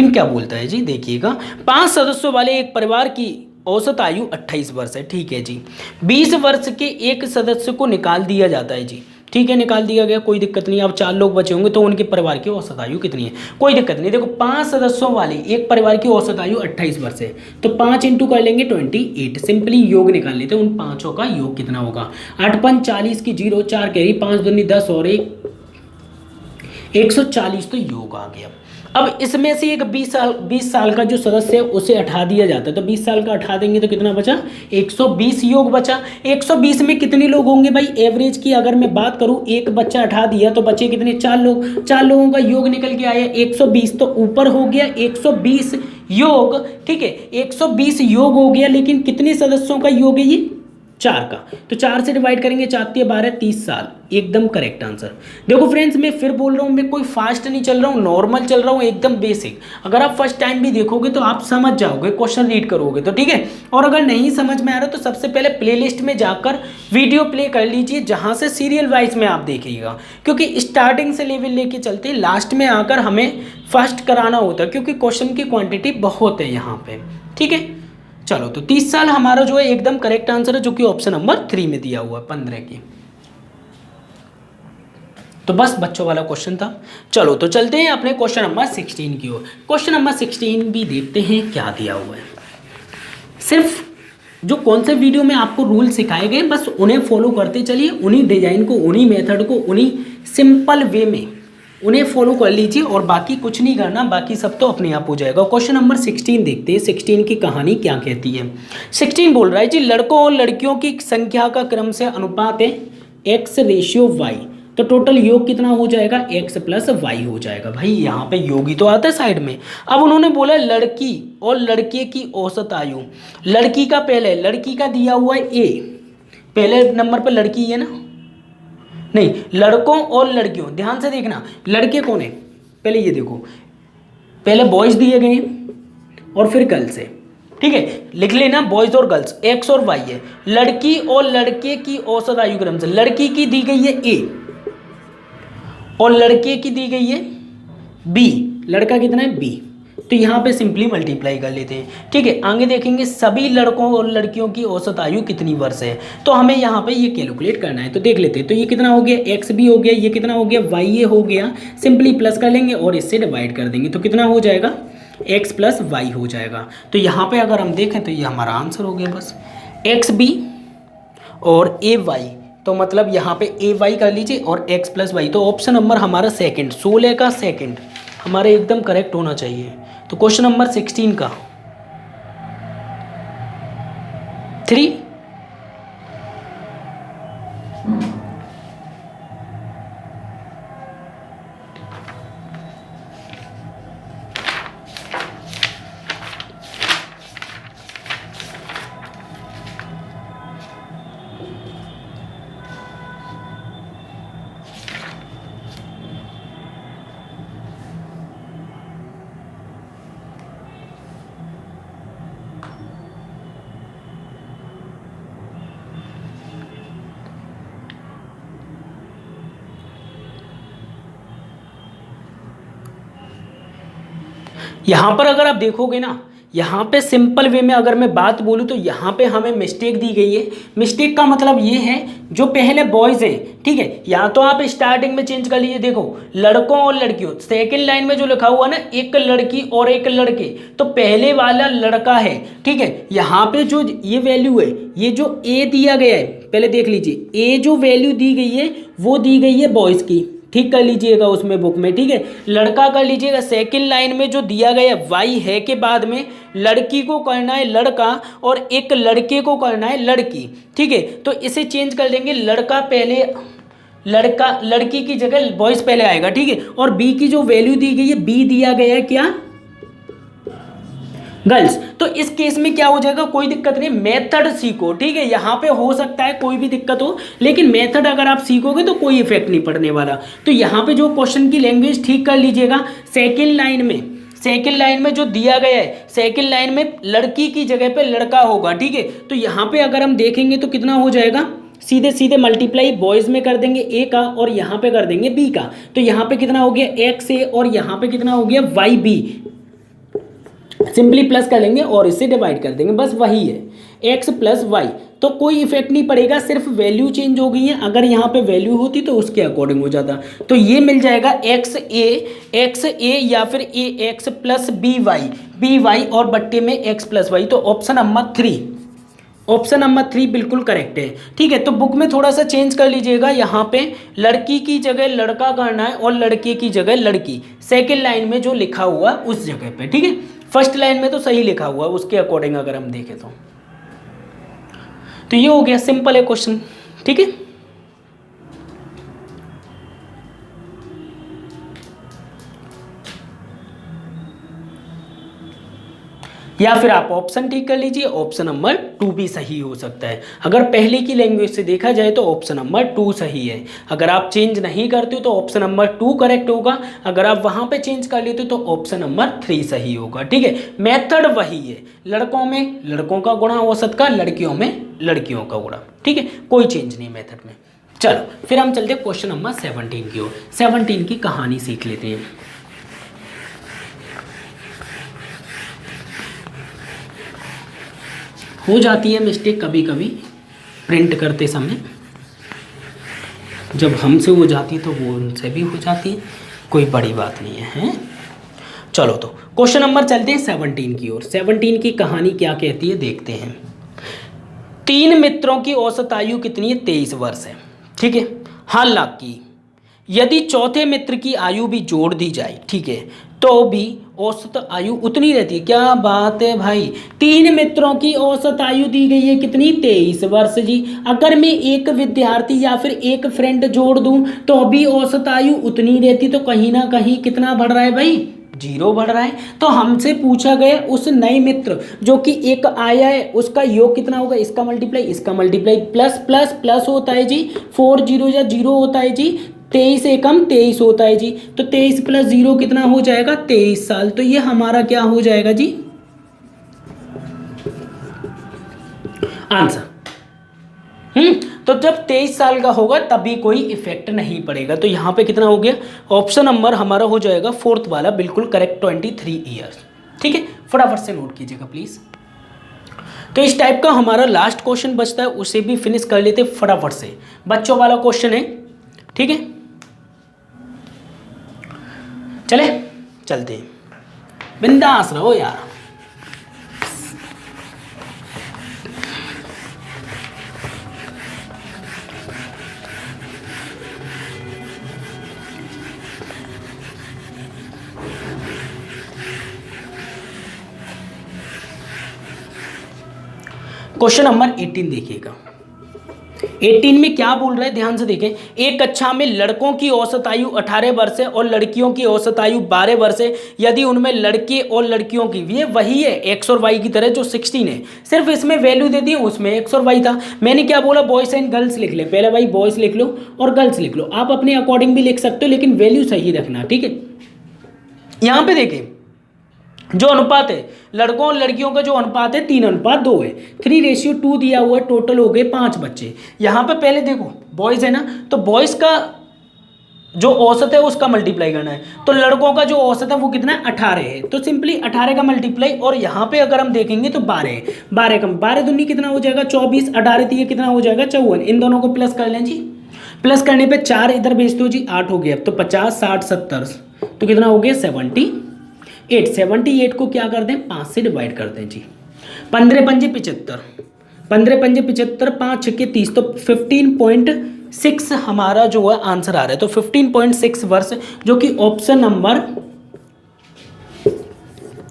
क्या बोलता है जी, देखिएगा। 5 सदस्यों वाले एक परिवार की औसत आयु 28 वर्ष है, ठीक है जी। 20 वर्ष के एक सदस्य को निकाल दिया जाता है जी, ठीक है, निकाल दिया गया, कोई दिक्कत नहीं। अब 4 लोग बचे होंगे तो उनके परिवार की औसत आयु कितनी है, कोई दिक्कत नहीं। देखो 5 सदस्यों वाले एक परिवार की औसत आयु 28 वर्ष है, तो 5 इंटू कर लेंगे 28। सिंपली योग निकाल लेते हैं, उन पांचों का योग कितना होगा। 8 5 40 की 0, 4 कैरी, 5 दूनी 10 और 140 तो योग आ गया। अब इसमें से एक 20 साल का जो सदस्य है उसे हटा दिया जाता है, तो 20 साल का हटा देंगे तो कितना बचा, 120 योग बचा। 120 में कितने लोग होंगे भाई, एवरेज की अगर मैं बात करूं, एक बच्चा हटा दिया तो बचे कितने, 4 लोग। 4 लोगों का योग निकल के आया 120, तो ऊपर हो गया 120 योग, ठीक है, 120 योग हो गया। लेकिन कितने सदस्यों का योग है ये, 4 का, तो 4 से डिवाइड करेंगे, 4 × 12 30 साल, एकदम करेक्ट आंसर। देखो फ्रेंड्स, मैं फिर बोल रहा हूँ, मैं कोई फास्ट नहीं चल रहा हूँ, नॉर्मल चल रहा हूँ, एकदम बेसिक। अगर आप फर्स्ट टाइम भी देखोगे तो आप समझ जाओगे, क्वेश्चन रीड करोगे तो, ठीक है। और अगर नहीं समझ में आ रहा तो सबसे पहले प्लेलिस्ट में जाकर वीडियो प्ले कर लीजिए, जहाँ से सीरियल वाइज में आप देखिएगा, क्योंकि स्टार्टिंग से लेवल लेके चलते लास्ट में आकर हमें फर्स्ट कराना होता है, क्योंकि क्वेश्चन की क्वान्टिटी बहुत है यहाँ पे, ठीक है। चलो, तो 30 साल हमारा जो है एकदम करेक्ट आंसर है, जो कि ऑप्शन नंबर 3 में दिया हुआ है 15 की। तो बस बच्चों वाला क्वेश्चन था। चलो, तो चलते हैं अपने क्वेश्चन नंबर 16 की ओर। क्वेश्चन नंबर 16 भी देखते हैं क्या दिया हुआ है। सिर्फ जो कौन से वीडियो में आपको रूल सिखाए गए बस उन्हें फॉलो करते चलिए, उन्हीं डिजाइन को, उन्हीं मेथड को, उन्हीं सिंपल वे में उन्हें फॉलो कर लीजिए, और बाकी कुछ नहीं करना, बाकी सब तो अपने आप हो जाएगा। क्वेश्चन नंबर 16 देखते हैं, 16 की कहानी क्या कहती है। 16 बोल रहा है जी, लड़कों और लड़कियों की संख्या का क्रम से अनुपात है x/y, तो टोटल योग कितना हो जाएगा, x + y हो जाएगा। भाई यहाँ पे योग ही तो आता है साइड में। अब उन्होंने बोला लड़की और लड़के की औसत आयु। लड़की का पहले, लड़की का दिया हुआ है a, पहले नंबर पर लड़की है ना, नहीं, लड़कों और लड़कियों, ध्यान से देखना, लड़के कौन है, पहले ये देखो, पहले बॉयज दिए गए और फिर गर्ल्स है, ठीक है, लिख लेना बॉयज और गर्ल्स, एक्स और वाई है। लड़की और लड़के की औसत आयु क्रम से, लड़की की दी गई है ए और लड़के की दी गई है बी, लड़का कितना है बी, तो यहाँ पे सिंपली मल्टीप्लाई कर लेते हैं, ठीक है। आगे देखेंगे सभी लड़कों और लड़कियों की औसत आयु कितनी वर्ष है, तो हमें यहाँ पे ये कैलकुलेट करना है, तो देख लेते हैं। तो ये कितना हो गया, एक्स भी हो गया, ये कितना हो गया, वाई ए हो गया, सिंपली प्लस कर लेंगे और इससे डिवाइड कर देंगे, तो कितना हो जाएगा, एक्स + वाई हो जाएगा। तो यहाँ पे अगर हम देखें तो ये हमारा आंसर हो गया, बस एक्स बी और ए वाई, तो मतलब यहाँ पे ए वाई कर लीजिए और एक्स + वाई, तो ऑप्शन नंबर हमारा सेकंड, 16 का सेकंड हमारे एकदम करेक्ट होना चाहिए। तो क्वेश्चन नंबर 16 का 3, यहाँ पर अगर आप देखोगे ना, यहाँ पे सिंपल वे में अगर मैं बात बोलूँ तो यहाँ पे हमें मिस्टेक दी गई है। मिस्टेक का मतलब ये है, जो पहले बॉयज़ हैं, ठीक है, या तो आप स्टार्टिंग में चेंज कर लीजिए, देखो लड़कों और लड़कियों, सेकंड लाइन में जो लिखा हुआ ना, एक लड़की और एक लड़के, तो पहले वाला लड़का है, ठीक है। यहाँ पे जो ये वैल्यू है, ये जो ए दिया गया है, पहले देख लीजिए, ए जो वैल्यू दी गई है वो दी गई है बॉयज़ की, ठीक कर लीजिएगा उसमें बुक में, ठीक है। लड़का कर लीजिएगा, सेकंड लाइन में जो दिया गया वाई है के बाद में लड़की को करना है लड़का और एक लड़के को करना है लड़की, ठीक है। तो इसे चेंज कर देंगे, लड़का पहले, लड़का लड़की की जगह बॉयज पहले आएगा, ठीक है। और बी की जो वैल्यू दी गई है, बी दिया गया है क्या, गर्ल्स। तो इस केस में क्या हो जाएगा, कोई दिक्कत नहीं, मेथड सीखो, ठीक है। यहाँ पे हो सकता है कोई भी दिक्कत हो, लेकिन मेथड अगर आप सीखोगे तो कोई इफेक्ट नहीं पड़ने वाला। तो यहाँ पे जो क्वेश्चन की लैंग्वेज ठीक कर लीजिएगा। सेकेंड लाइन में जो दिया गया है, सेकेंड लाइन में लड़की की जगह पे लड़का होगा, ठीक है। तो यहाँ पे अगर हम देखेंगे तो कितना हो जाएगा, सीधे सीधे मल्टीप्लाई बॉयज में कर देंगे ए का और यहाँ पे कर देंगे बी का। तो यहाँ पे कितना हो गया एक्स ए और यहाँ पे कितना हो गया वाई बी। सिंपली प्लस कर लेंगे और इससे डिवाइड कर देंगे, बस वही है x प्लस वाई। तो कोई इफेक्ट नहीं पड़ेगा, सिर्फ वैल्यू चेंज हो गई है। अगर यहाँ पे वैल्यू होती तो उसके अकॉर्डिंग हो जाता। तो ये मिल जाएगा एक्स ए या फिर ए एक्स प्लस बी वाई और बट्टे में x प्लस वाई। तो ऑप्शन नंबर 3 बिल्कुल करेक्ट है, ठीक है। तो बुक में थोड़ा सा चेंज कर लीजिएगा, यहाँ पे लड़की की जगह लड़का करना है और लड़के की जगह लड़की, सेकेंड लाइन में जो लिखा हुआ उस जगह पे, ठीक है। फर्स्ट लाइन में तो सही लिखा हुआ है, उसके अकॉर्डिंग अगर हम देखें तो ये हो गया, सिंपल है क्वेश्चन, ठीक है। या फिर आप ऑप्शन ठीक कर लीजिए, ऑप्शन नंबर 2 भी सही हो सकता है। अगर पहले की लैंग्वेज से देखा जाए तो ऑप्शन नंबर 2 सही है। अगर आप चेंज नहीं करते हो तो ऑप्शन नंबर 2 करेक्ट होगा। अगर आप वहां पे चेंज कर लेते हो तो ऑप्शन नंबर 3 सही होगा, ठीक है। मेथड वही है, लड़कों में लड़कों का गुणा औसत का, लड़कियों में लड़कियों का गुणा, ठीक है। कोई चेंज नहीं मेथड में। चलो फिर हम चलते हैं क्वेश्चन नंबर 17 की ओर। 17 की कहानी सीख लेते हैं। हो जाती है मिस्टेक कभी कभी प्रिंट करते समय, जब हमसे हो जाती है तो वो उनसे भी हो जाती है, कोई बड़ी बात नहीं है। चलो तो क्वेश्चन नंबर चलते हैं 17 की ओर। 17 की कहानी क्या कहती है देखते हैं। 3 मित्रों की औसत आयु कितनी है, 23 वर्ष है, ठीक है। हालांकि यदि चौथे मित्र की आयु भी जोड़ दी जाए, ठीक है, तो भी औसत आयु उतनी रहती है। क्या बात है भाई, 3 मित्रों की औसत आयु दी गई है कितनी, 23 वर्ष जी। अगर मैं एक विद्यार्थी या फिर एक फ्रेंड जोड़ दूं तो भी औसत आयु उतनी रहती। तो कहीं ना कहीं कितना बढ़ रहा है भाई, 0 बढ़ रहा है। तो हमसे पूछा गया उस नए मित्र जो कि एक आया है उसका योग कितना होगा, इसका मल्टीप्लाई प्लस प्लस प्लस होता है जी, 4 0 या 0 होता है जी, 23 एकम 23 होता है जी। तो 23 प्लस 0 कितना हो जाएगा, 23 साल। तो ये हमारा क्या हो जाएगा जी, आंसर। तो जब 23 साल का होगा तभी कोई इफेक्ट नहीं पड़ेगा। तो यहाँ पे कितना हो गया, ऑप्शन नंबर हमारा हो जाएगा 4th वाला बिल्कुल करेक्ट, 23 ईयर्स, ठीक है। फटाफट से नोट कीजिएगा प्लीज। तो इस टाइप का हमारा लास्ट क्वेश्चन बचता है, उसे भी फिनिश कर लेते फटाफट से। बच्चों वाला क्वेश्चन है, ठीक है। चले चलते हैं, बिंदास रहो यार। क्वेश्चन नंबर 18 देखिएगा। 18 में क्या बोल रहा है ध्यान से देखें। एक कक्षा में लड़कों की औसत आयु 18 वर्ष है और लड़कियों की औसत आयु 12 वर्ष है। यदि उनमें लड़के और लड़कियों की, ये वही है एक्स और वाई की तरह जो 16 है, सिर्फ इसमें वैल्यू दे दी, उसमें एक्स और वाई था। मैंने क्या बोला, बॉयज एंड गर्ल्स लिख ले। पहले भाई बॉयज लिख लो और गर्ल्स लिख लो, आप अपने अकॉर्डिंग भी लिख सकते हो लेकिन वैल्यू सही रखना, ठीक है। यहाँ पे देखें जो अनुपात है लड़कों और लड़कियों का, जो अनुपात है 3:2 है, 3:2 दिया हुआ है। टोटल हो गए 5 बच्चे। यहाँ पे पहले देखो बॉयज है ना, तो बॉयज का जो औसत है उसका मल्टीप्लाई करना है। तो लड़कों का जो औसत है वो कितना है, 18 है। तो सिंपली 18 का मल्टीप्लाई, और यहाँ पे अगर हम देखेंगे तो 12 कम 12 दूनी कितना हो जाएगा, 24, 18 दिए कितना हो जाएगा, 54। इन दोनों को प्लस कर लें जी, प्लस करने पे 4 इधर भेज दो जी, 8 हो गया। तो 50, 60, 70 तो कितना हो गया, 78। 78 को क्या कर दें, 5 से डिवाइड कर दें जी। 15 पंजे 75, 15 पंजे 75, 5 छक्के 30, तो 15.6 हमारा जो है आंसर आ रहा है। तो 15.6 वर्ष जो कि ऑप्शन नंबर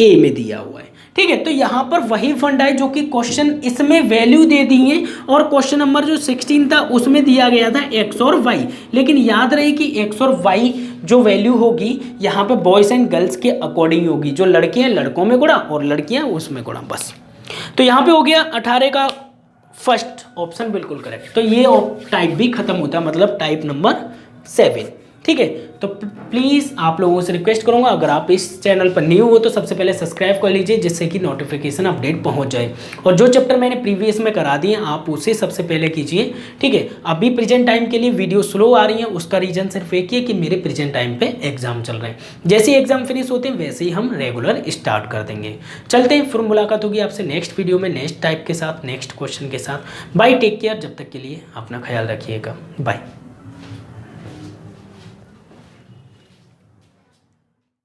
ए में दिया हुआ है, ठीक है। तो यहाँ पर वही फंड है जो कि क्वेश्चन इसमें वैल्यू दे दी है, और क्वेश्चन नंबर जो 16 था उसमें दिया गया था एक्स और वाई। लेकिन याद रहे कि एक्स और वाई जो वैल्यू होगी यहाँ पे बॉयज एंड गर्ल्स के अकॉर्डिंग होगी, जो लड़के हैं लड़कों में गुणा और लड़कियां उसमें गुणा, बस। तो यहाँ पे हो गया 18 का फर्स्ट ऑप्शन बिल्कुल करेक्ट। तो ये टाइप भी खत्म होता है, मतलब टाइप नंबर 7। ठीक है। तो प्लीज़ आप लोगों से रिक्वेस्ट करूंगा, अगर आप इस चैनल पर न्यू हो तो सबसे पहले सब्सक्राइब कर लीजिए, जिससे कि नोटिफिकेशन अपडेट पहुंच जाए। और जो चैप्टर मैंने प्रीवियस में करा दिए आप उसे सबसे पहले कीजिए। ठीक है। अभी प्रेजेंट टाइम के लिए वीडियो स्लो आ रही है, उसका रीजन सिर्फ एक ही है कि मेरे प्रेजेंट टाइम पे एग्जाम चल रहे हैं। जैसे ही एग्जाम फिनिश होते हैं वैसे ही हम रेगुलर स्टार्ट कर देंगे। चलते हैं, फिर मुलाकात होगी आपसे नेक्स्ट वीडियो में, नेक्स्ट टाइप के साथ, नेक्स्ट क्वेश्चन के साथ। Bye, take care. जब तक के लिए अपना ख्याल रखिएगा, बाय।